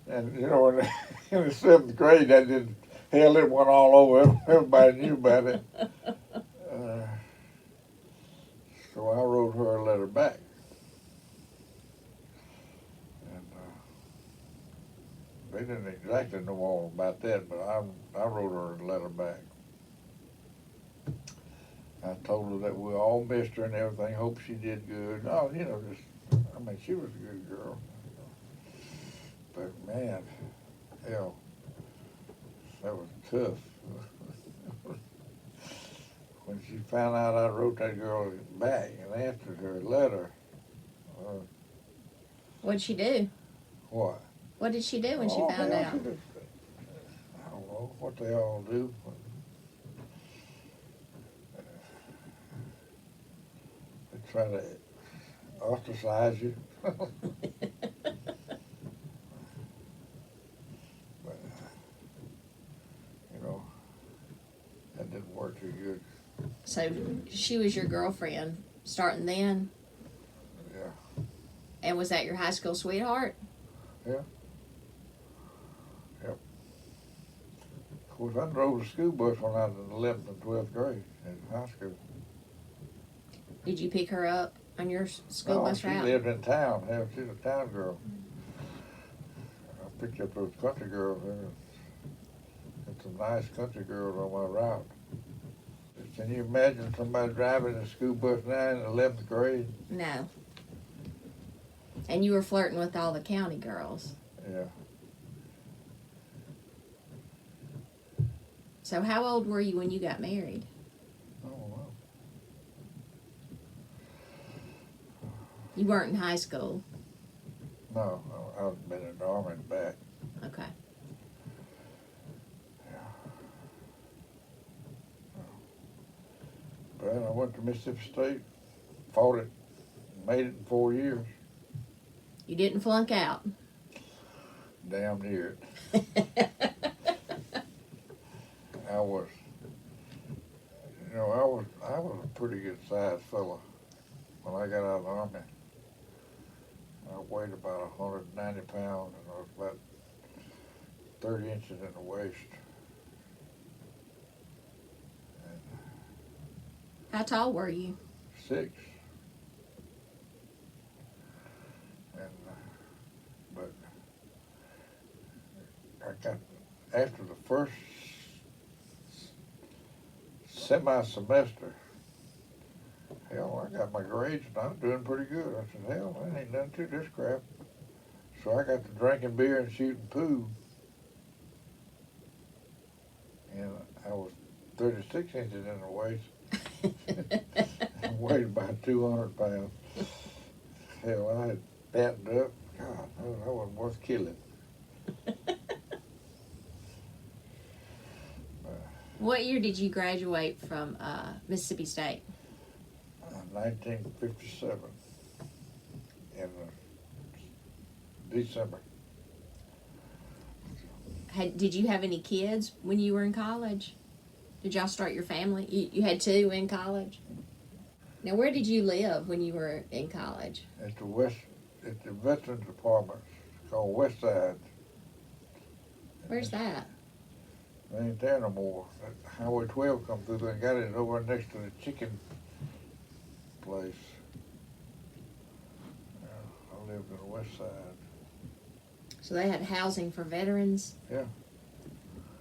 And, you know, in the 7th grade, that didn't, hell, it went all over. Everybody knew about it. So I wrote her a letter back. And they didn't exactly know all about that, but I wrote her a letter back. I told her that we all missed her and everything, hope she did good. No, you know, I mean, she was a good girl. But man, hell, that was tough. When she found out I wrote that girl back and answered her letter. What'd she do? What? What did she do when she Oh, found hell, out? she did- I don't know what they all do. They try to ostracize you. But, you know, that didn't work too good. So she was your girlfriend starting then, Yeah. and was that your high school sweetheart? Yeah. Yep. Of course, I drove the school bus when I was in 11th and 12th grade in high school. Did you pick her up on your school No, bus she route? lived in town. Hell, she's a town girl. I picked up those country girls there. Had some nice country girls on my route. Can you imagine somebody driving a school bus now in 11th grade? No. And you were flirting with all the county girls. Yeah. So how old were you when you got married? Oh, wow. You weren't in high school. No, I've been in the army and back. Okay. But I went to Mississippi State, fought it, made it in 4 years. You didn't flunk out. Damn near it. I was, I was a pretty good sized fella when I got out of the army. I weighed about 190 pounds and I was about 30 inches in the waist. How tall were you? 6. And, but I got, after the first semi-semester, hell, I got my grades and I'm doing pretty good. I said, hell, I ain't nothing to this crap. So I got to drinking beer and shooting pool. And I was 36 inches in the waist. I weighed about 200 pounds. Hell, I had fattened up. God, that wasn't worth killing. What year did you graduate from Mississippi State? 1957 in December. Did you have any kids when you were in college? Did y'all start your family? You had 2 in college? Now, where did you live when you were in college? At the Veterans Department, called West Side. Where's that? It ain't there no more. That Highway 12 come through there and got it over next to the chicken place. Yeah, I lived on the West Side. So they had housing for veterans? Yeah.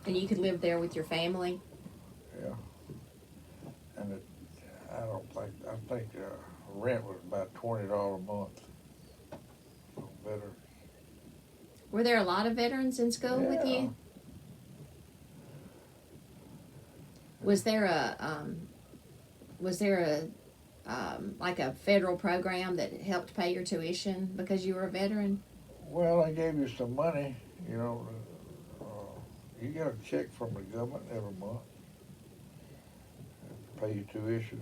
And you could live there with your family? Yeah. And I think rent was about $20 a month. So better. Were there a lot of veterans in school with Yeah. you? Was there like a federal program that helped pay your tuition because you were a veteran? Well, they gave you some money, you know. You get a check from the government every month. Pay your tuition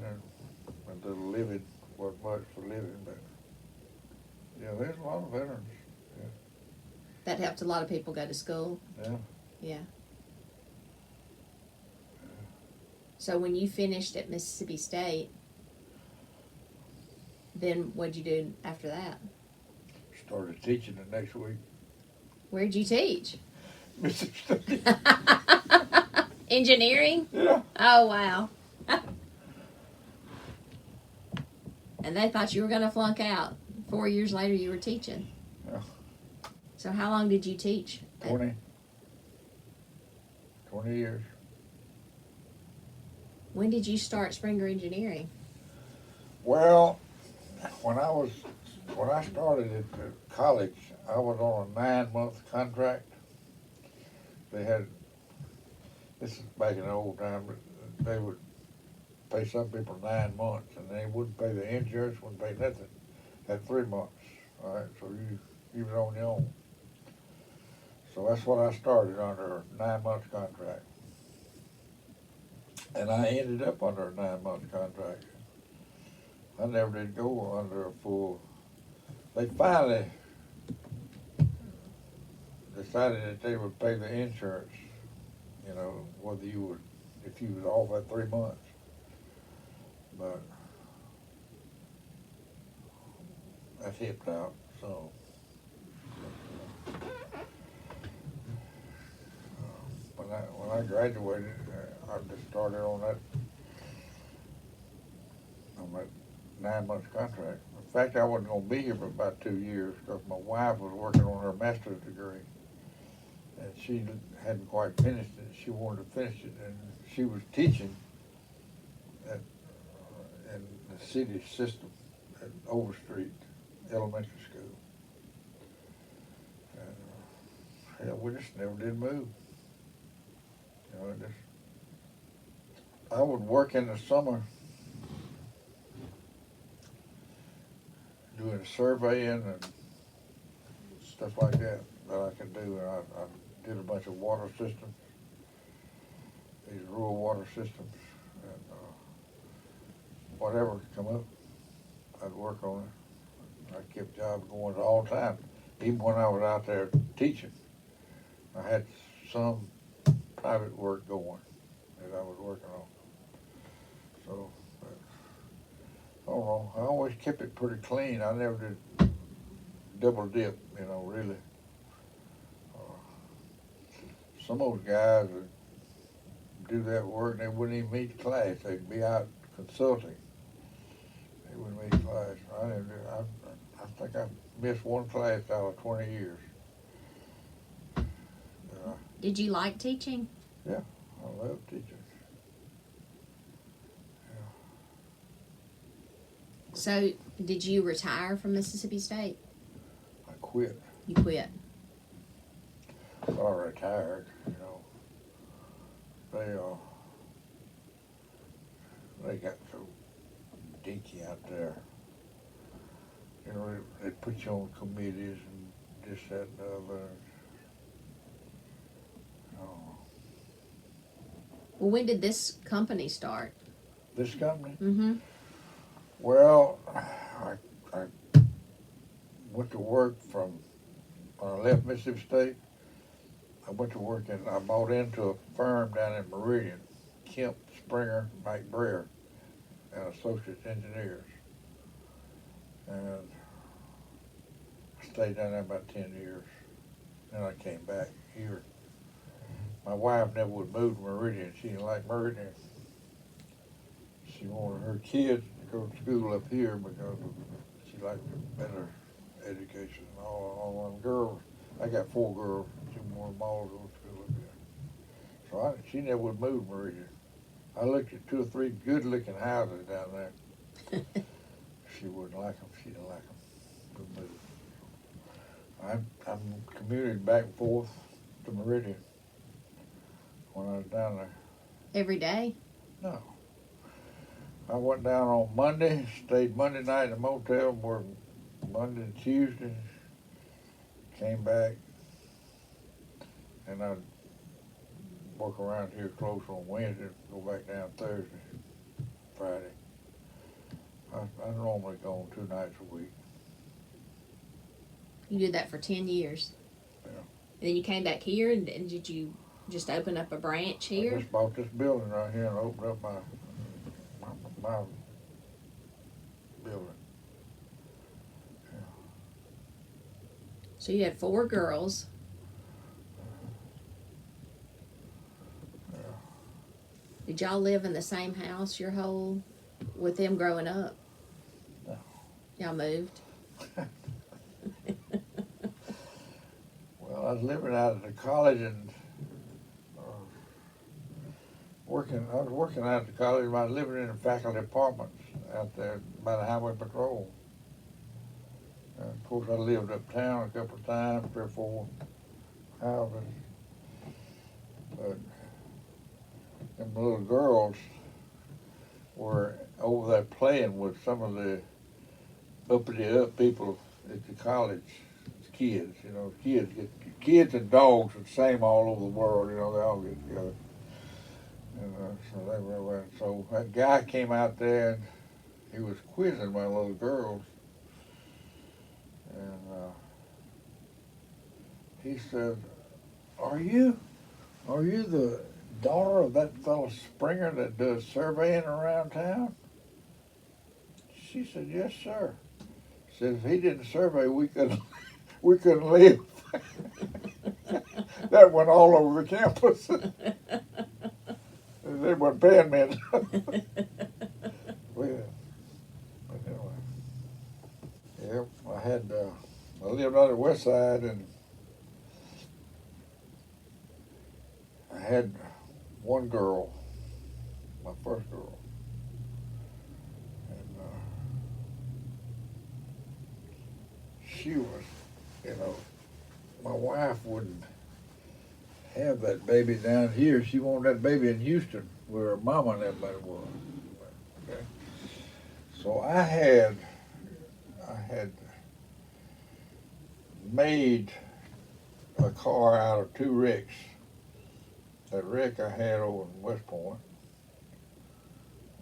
and the living wasn't much for living, but yeah, there's a lot of veterans. That helped a lot of people go to school? Yeah. Yeah. So when you finished at Mississippi State, then what'd you do after that? Started teaching the next week. Where'd you teach? Mississippi State. Engineering? Yeah. Oh, wow. And they thought you were going to flunk out. 4 years later, you were teaching. Yeah. So how long did you teach? 20 years. When did you start Springer Engineering? Well, when I started at college, I was on a 9-month contract. They had, this is back in the old time, but they would pay some people 9 months, and they wouldn't pay the insurance, wouldn't pay nothing at 3 months. All right, so you was on your own. So that's what I started under a 9-month contract. And I ended up under a 9-month contract. I never did go under a full. They finally decided that they would pay the insurance, you know, whether you would, if you was off at 3 months. But that hipped out, so. When I graduated, I just started on that 9-month contract. In fact, I wasn't going to be here for about 2 years because my wife was working on her master's degree, and she hadn't quite finished it. She wanted to finish it, and she was teaching at in the city system at Overstreet Elementary School. And hell, we just never did move. You know, I would work in the summer doing surveying and stuff like that I could do. And I did a bunch of water systems, these rural water systems, and whatever come up, I'd work on it. I kept jobs going all the time, even when I was out there teaching. I had some private work going that I was working on. So, I don't know. I always kept it pretty clean. I never did double dip, you know, really. Some of those guys would do that work and they wouldn't even meet the class. They'd be out consulting. They wouldn't meet the class. I didn't do. I think I missed one class out of 20 years. Did you like teaching? Yeah, I love teaching. So, did you retire from Mississippi State? I quit. You quit. I retired, you know. They got so dinky out there. You know, they put you on committees and this, that, and the other. Oh. Well, when did this company start? This company? Mm-hmm. Well, I went to work from, when I left Mississippi State, I went to work I bought into a firm down in Meridian, Ed Springer of and Associates Engineers. And I stayed down there about 10 years. Then I came back here. My wife never would move to Meridian. She didn't like Meridian. She wanted her kids to go to school up here because she liked a better education. All them girls, I got 4 girls. She wanted them all to go to school up here. So she never would move to Meridian. I looked at 2 or 3 good-looking houses down there. She wouldn't like them. She didn't like them. Wouldn't move. I'm commuted back and forth to Meridian when I was down there. Every day? No. I went down on Monday, stayed Monday night in a motel, worked Monday and Tuesday, came back, and I'd work around here close on Wednesday, go back down Thursday, Friday. I normally go 2 nights a week. You did that for 10 years? Yeah. And then you came back here, and did you just open up a branch here? I just bought this building right here and opened up my building. Yeah. So you had 4 girls. Yeah. Did y'all live in the same house with them growing up? No. Y'all moved? Well, I was living out at the college and I was working out at the college, and I was living in the faculty apartments out there by the highway patrol. And of course, I lived uptown a couple of times, 3 or 4 houses. But them little girls were over there playing with some of the uppity up people at the college. Kids, you know, kids get kids and dogs are the same all over the world. You know, they all get together. And so they were. So that guy came out there and he was quizzing my little girls, and he said, "Are you the daughter of that fellow Springer that does surveying around town?" She said, "Yes, sir." Said if he didn't survey, we couldn't live. That went all over the campus. They weren't paying me enough. Well, but anyway, yeah, I lived on the west side, and I had one girl, my first girl, and she was, you know, my wife wouldn't have that baby down here. She wanted that baby in Houston, where her mama and everybody was. Okay, so I had made a car out of two wrecks. That wreck I had over in West Point,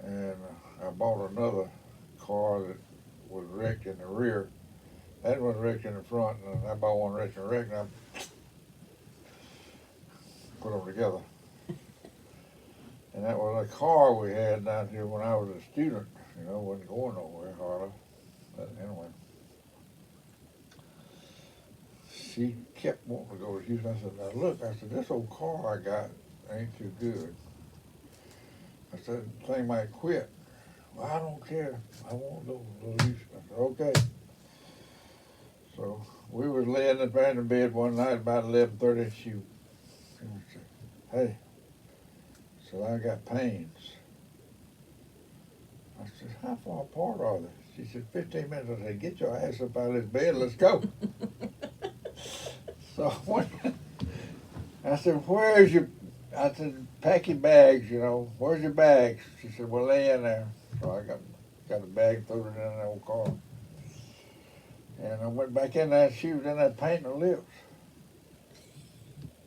and I bought another car that was wrecked in the rear. That was wrecked in the front, and I bought one wrecked in the wreck, and I put them together. And that was a car we had down here when I was a student. You know, wasn't going nowhere hardly. But anyway, she kept wanting to go to Houston. I said, "Now look," I said, "this old car I got ain't too good." I said, "The thing might quit." "Well, I don't care. I won't go to Houston." I said, "Okay." So we was laying in the bed one night about 11:30. She said, "Hey," so I got pains. I said, "How far apart are they?" She said, 15 minutes. I said, "Get your ass up out of this bed. Let's go." So I said, "Where's your," I said, "pack your bags, you know. Where's your bags?" She said, "Well, lay in there." So I got a bag, threw it in the old car. And I went back in there, and she was in there painting her lips.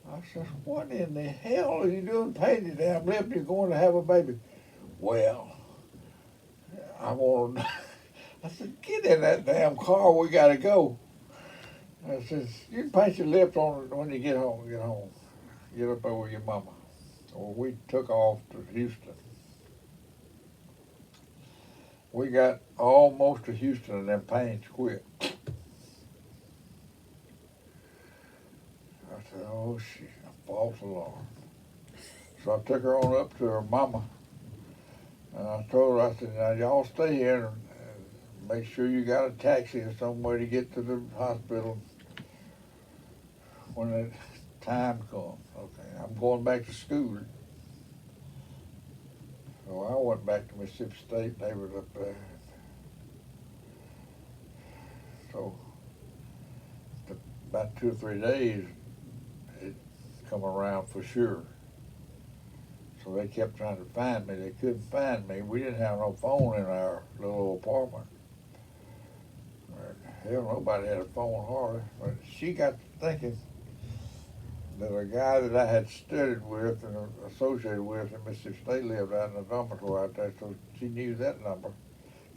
I said, "What in the hell are you doing painting your damn lips? You're going to have a baby." "Well, I want to." I said, "Get in that damn car. We got to go." I said, "You can paint your lips on when you get home. Get home. Get up there with your mama." Well, we took off to Houston. We got almost to Houston, and them pains quit. I said, "Oh, shit, a false alarm." So I took her on up to her mama, and I told her, I said, "Now y'all stay here and make sure you got a taxi or somewhere to get to the hospital when the time comes. Okay, I'm going back to school." So I went back to Mississippi State. They was up there. So about 2 or 3 days, it come around for sure. So they kept trying to find me. They couldn't find me. We didn't have no phone in our little apartment. Hell, nobody had a phone hardly. But she got to thinking that a guy that I had studied with and associated with in Mississippi State lived out in the dormitory out there, so she knew that number.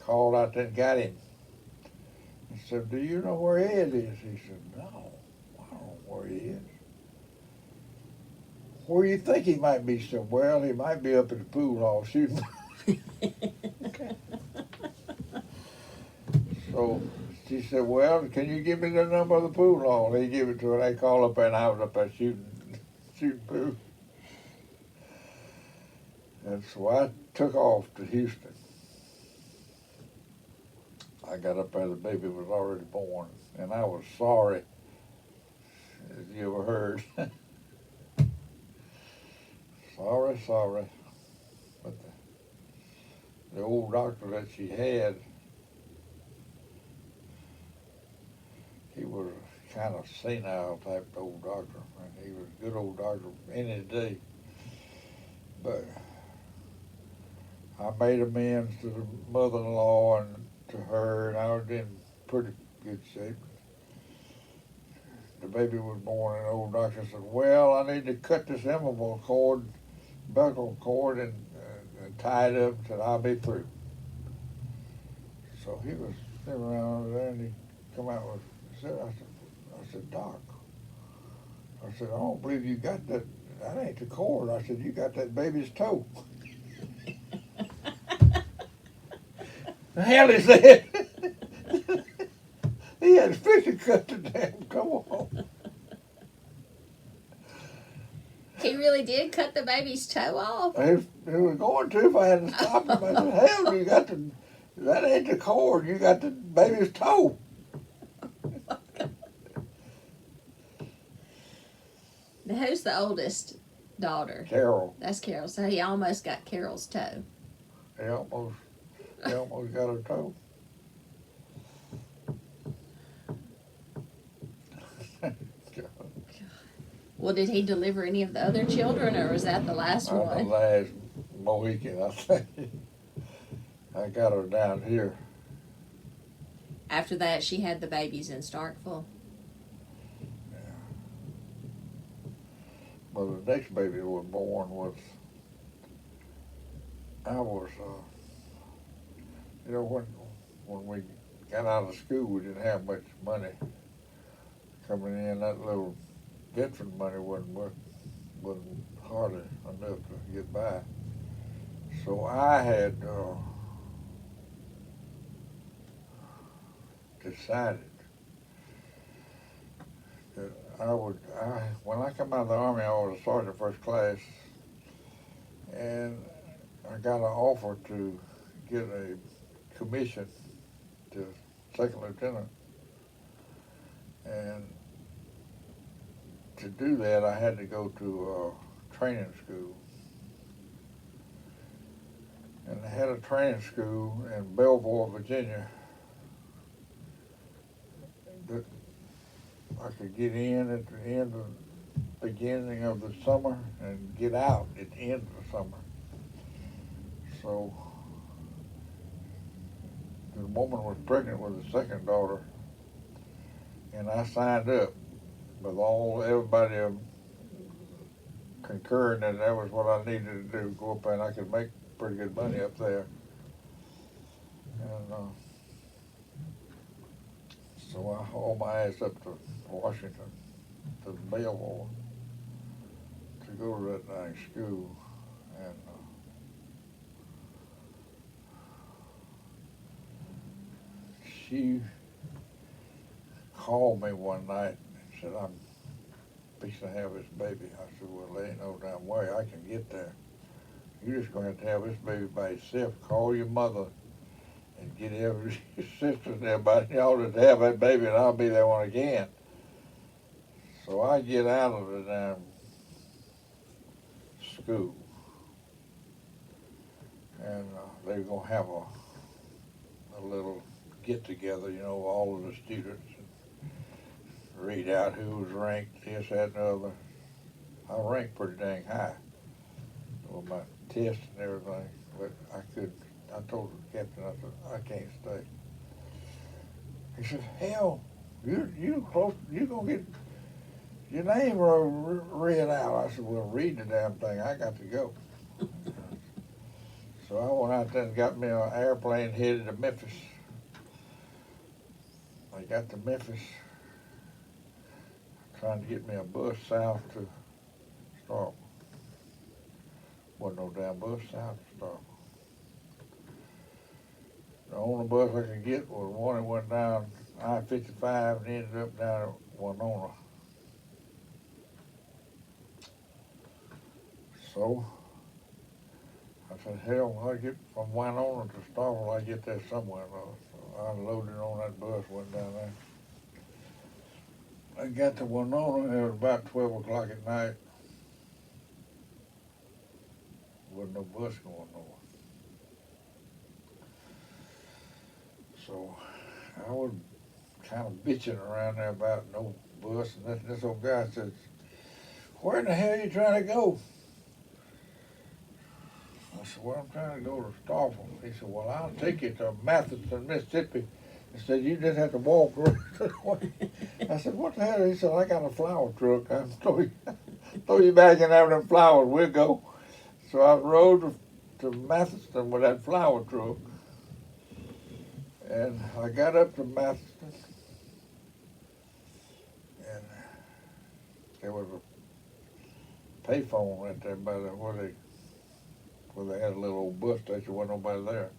Called out there and got him. He said, "Do you know where Ed is?" He said, "No, I don't know where he is." "Where do you think he might be?" She said, "Well, he might be up at the pool hall shooting." So she said, "Well, can you give me the number of the pool hall?" He gave it to her. They called up there, and I was up there shooting pool. And so I took off to Houston. I got up there, the baby was already born, and I was sorry, as you ever heard. Sorry. But the old doctor that she had, he was a kind of senile type old doctor, and he was a good old doctor in his day. But I made amends to the mother-in-law and to her, and I was in pretty good shape. the baby was born, and the old doctor said, well, I need to cut this umbilical cord, and tie it up until I'll be through. So he was sitting around over there, and he come out with, I said, Doc, I said, I don't believe you got that. That ain't the cord. I said, you got that baby's toe. The hell is that? He had to fix it, cut the damn toe off. He really did cut the baby's toe off. He was going to if I hadn't stopped him. I said, hell, you got that ain't the cord. You got the baby's toe. Now, who's the oldest daughter? Carol. That's Carol. So he almost got Carol's toe. He almost got her toe. Well, did he deliver any of the other children, or was that the last The one? last Mohican, I think. I got her down here. After that, she had the babies in Starkville. Yeah. Well, the next baby that was born was, you know, when we got out of school, we didn't have much money coming in. That little veteran money wasn't hardly enough to get by. So I had decided that when I come out of the Army, I was a sergeant first class, and I got an offer to get a commission to second lieutenant. And to do that, I had to go to training school. And they had a training school in Belvoir, Virginia, that I could get in at the beginning of the summer and get out at the end of the summer. So the woman was pregnant with a second daughter, and I signed up with everybody concurring that was what I needed to do, go up there, and I could make pretty good money up there. And so I hauled my ass up to Washington, to Belvoir, to go to that dang school. And she called me one night and said, I'm fixing to have this baby. I said, well, there ain't no damn way I can get there. You're just going to have this baby by yourself. Call your mother and get your sisters and everybody, y'all just have that baby, and I'll be there when I can. So I get out of the damn school, and they were going to have a little get-together, you know, all of the students, and read out who was ranked, this, that, and the other. I ranked pretty dang high with my test and everything, but I told the captain, I said, I can't stay. He said, hell, you gonna get your name read out. I said, well, read the damn thing, I got to go. So I went out there and got me an airplane headed to Memphis. I got to Memphis, trying to get me a bus south to Starkville. Wasn't no damn bus south to Starkville. The only bus I could get was one that went down I-55 and ended up down at Winona. So I said, hell, when I get from Winona to Starkville, I get there somewhere. So I loaded on that bus, went down there. I got to Winona, it was about 12 o'clock at night. Wasn't no bus going nowhere. So I was kind of bitching around there about no bus, and this old guy says, where in the hell are you trying to go? I said, well, I'm trying to go to Starkville. He said, well, I'll take you to Matheson, Mississippi, He said, you just have to walk the rest of the way. I said, what the hell? He said, I got a flower truck. I'll throw you back in there with them flowers. We'll go. So I rode to Matheson with that flower truck. And I got up to Matheson, and there was a payphone right there by the, where they had a little old bus station. Wasn't nobody there.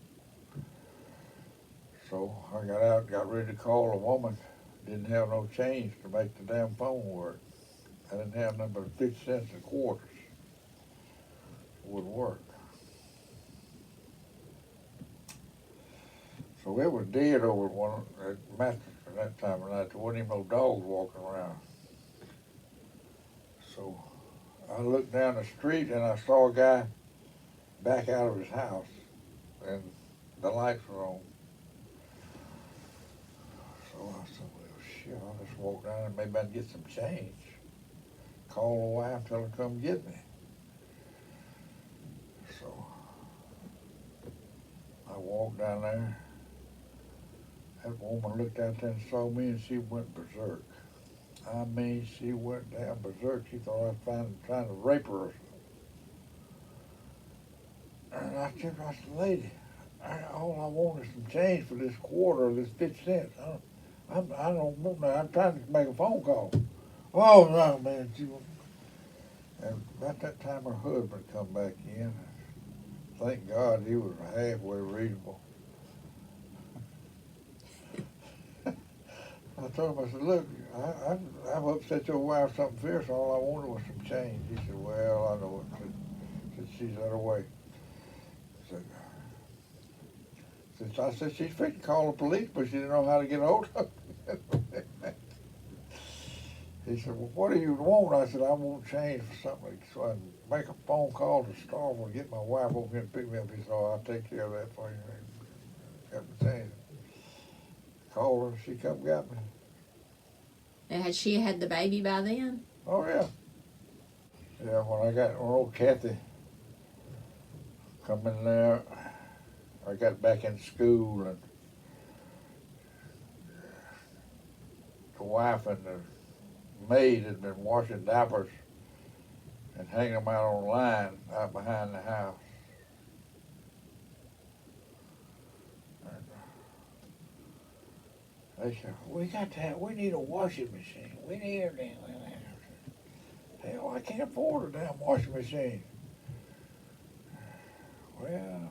So I got out, got ready to call a woman. Didn't have no change to make the damn phone work. I didn't have nothing but 50 cents and quarters. It wouldn't work. So it was dead over one at Matheson that time of night. There wasn't even no dogs walking around. So I looked down the street and I saw a guy back out of his house, and the lights were on. So I said, well, shit, I'll just walk down and maybe I can get some change. Call the wife, tell her to come get me. So I walked down there. That woman looked out there and saw me, and she went berserk. I mean, she went down berserk. She thought I was trying to rape her or something. And I said, lady, all I want is some change for this quarter or this 50 cents. I don't want that. I'm trying to make a phone call. Oh, no, man. And about that time, her husband come back in. Thank God he was halfway reasonable. I told him, I said, look, I've upset your wife something fierce. All I wanted was some change. He said, well, I know it. Said, she's on her way. I said, she's fixing to call the police, but she didn't know how to get hold of them. He said, well, what do you want? I said, I want change for something so I can make a phone call to Starkville and get my wife over here and pick me up. He said, oh, I'll take care of that for you. Got me change. Called her, she come got me. And had she had the baby by then? Oh, yeah. Yeah, when old Kathy come in there, I got back in school, and the wife and the maid had been washing diapers and hanging them out on line out behind the house. And they said, we need a washing machine. We need everything. Hell, I can't afford a damn washing machine. Well,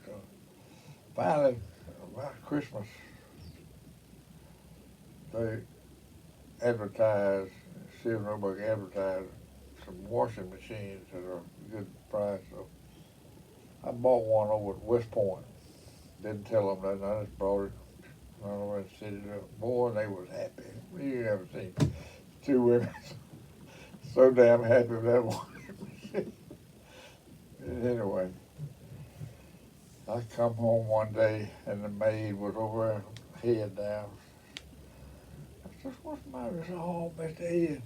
so finally, about Christmas, they advertised, Silverberg advertised some washing machines at a good price. So I bought one over at West Point. Didn't tell them that. I just brought it. I don't know where to set it up. Boy, they was happy. You never seen two women so damn happy with that washing machine. Anyway, I come home one day and the maid was over there, head down. I said, what's the matter? She said, oh, Mr. Ed.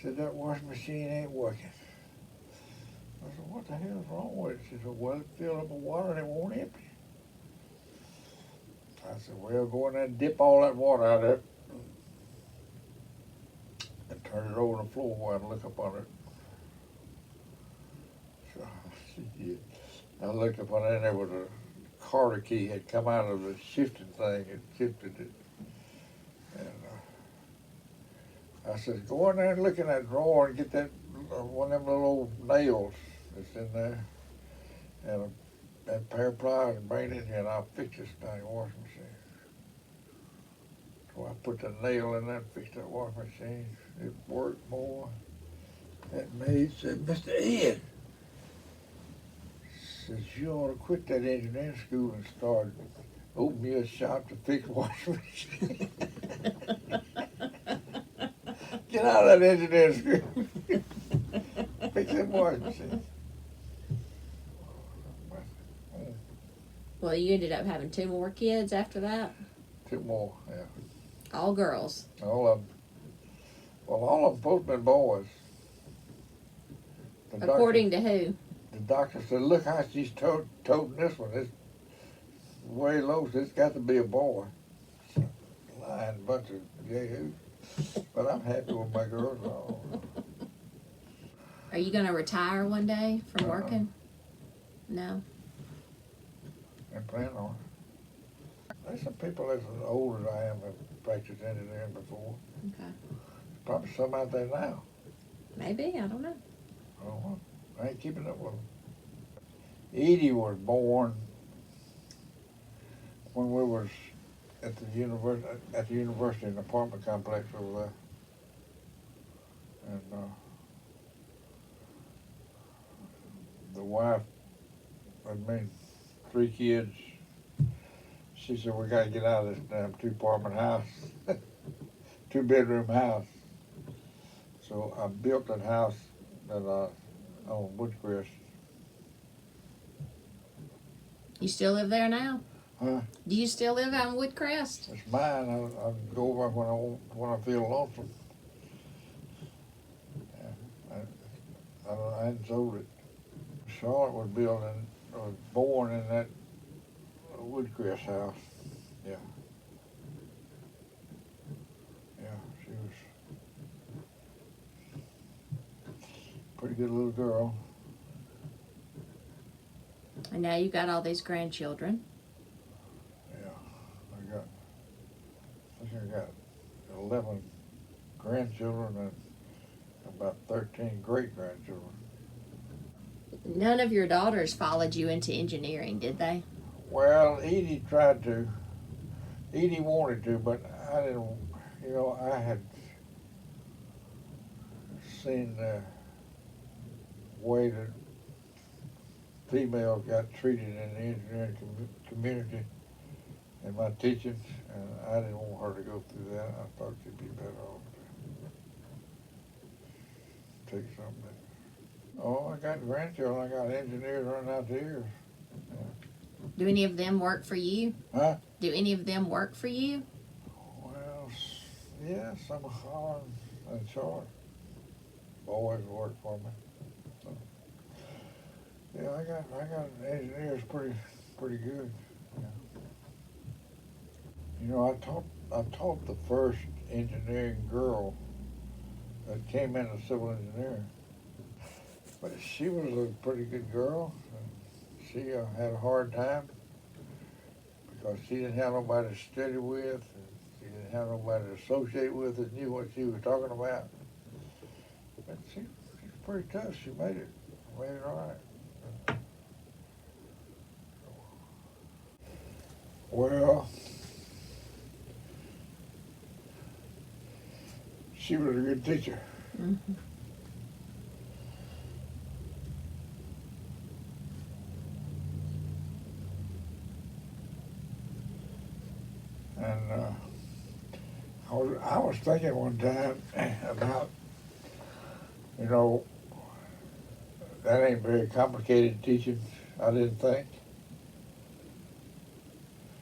Said, that washing machine ain't working. I said, what the hell's wrong with it? She said, well, it filled up with water and it won't empty. I said, well, go in there and dip all that water out of it and turn it over on the floor while I look up on it. So she did. I looked up on it and there was a Carter key had come out of the shifting thing and shifted it. And I said, go in there and look in that drawer and get that one of them little old nails that's in there and that pair of pliers and bring it in here and I'll fix this dang washing machine. So I put the nail in there and fixed that washing machine. It worked more. That maid said, Mr. Ed, says, you ought to quit that engineering school and start open you a shop to fix washing machines. Get out of that engineering school. Fix that washing machine. Well, you ended up having 2 more kids after that? 2 more, yeah. All girls? All of them. Well, all of them supposed to be boys. According to who? The doctor said, look how she's toting this one. way low, so it's got to be a boy. Lying bunch of yahoos. But I'm happy with my girls. Oh. Are you gonna retire one day from Uh-uh. working? No. And plan on it. There's some people as old as I am have practiced engineering before. Okay. Probably some out there now. Maybe, I don't know. I don't know. I ain't keeping up with them. Edie was born when we was at the university in the apartment complex over there. And the wife, I mean, 3 kids. She said, we got to get out of this damn 2-apartment house, 2-bedroom house. So I built that house that on Woodcrest. You still live there now? Huh? Do you still live out in Woodcrest? It's mine. I go over when I feel lonesome. Yeah, I hadn't sold it. Charlotte was born in that Woodcrest house. Yeah. Yeah, she was a pretty good little girl. And now you got all these grandchildren. Yeah, I think I got 11 grandchildren and about 13 great-grandchildren. None of your daughters followed you into engineering, did they? Well, Edie tried to. Edie wanted to, but I didn't. You know, I had seen the way that females got treated in the engineering community in my teachings, and I didn't want her to go through that. I thought she'd be better off to take something. Oh, I got grandchildren. I got engineers running out the ears. Do any of them work for you? Huh? Do any of them work for you? Well, yeah, some of Holland and Charlotte boys work for me. So, yeah, I got engineers pretty good. Yeah. You know, I taught the first engineering girl that came into civil engineering. But she was a pretty good girl. She had a hard time because she didn't have nobody to study with, and she didn't have nobody to associate with that knew what she was talking about. But she's pretty tough. She made it all right. Well, she was a good teacher. Mm-hmm. And I was thinking one time about, you know, that ain't very complicated teaching, I didn't think.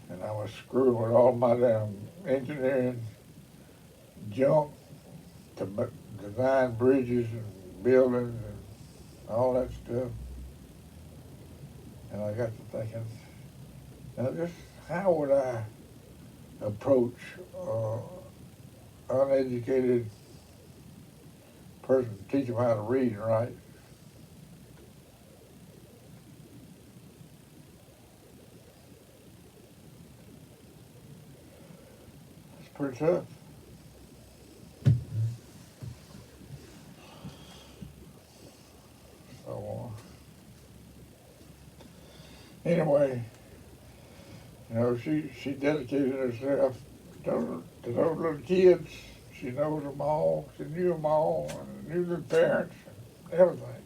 And I was screwing with all my damn engineering junk to design bridges and buildings and all that stuff. And I got to thinking, now just how would I approach uneducated person, teach them how to read and write? It's pretty tough. So anyway, you know, she dedicated herself to those little kids. She knows them all. She knew them all, and knew their parents, and everything.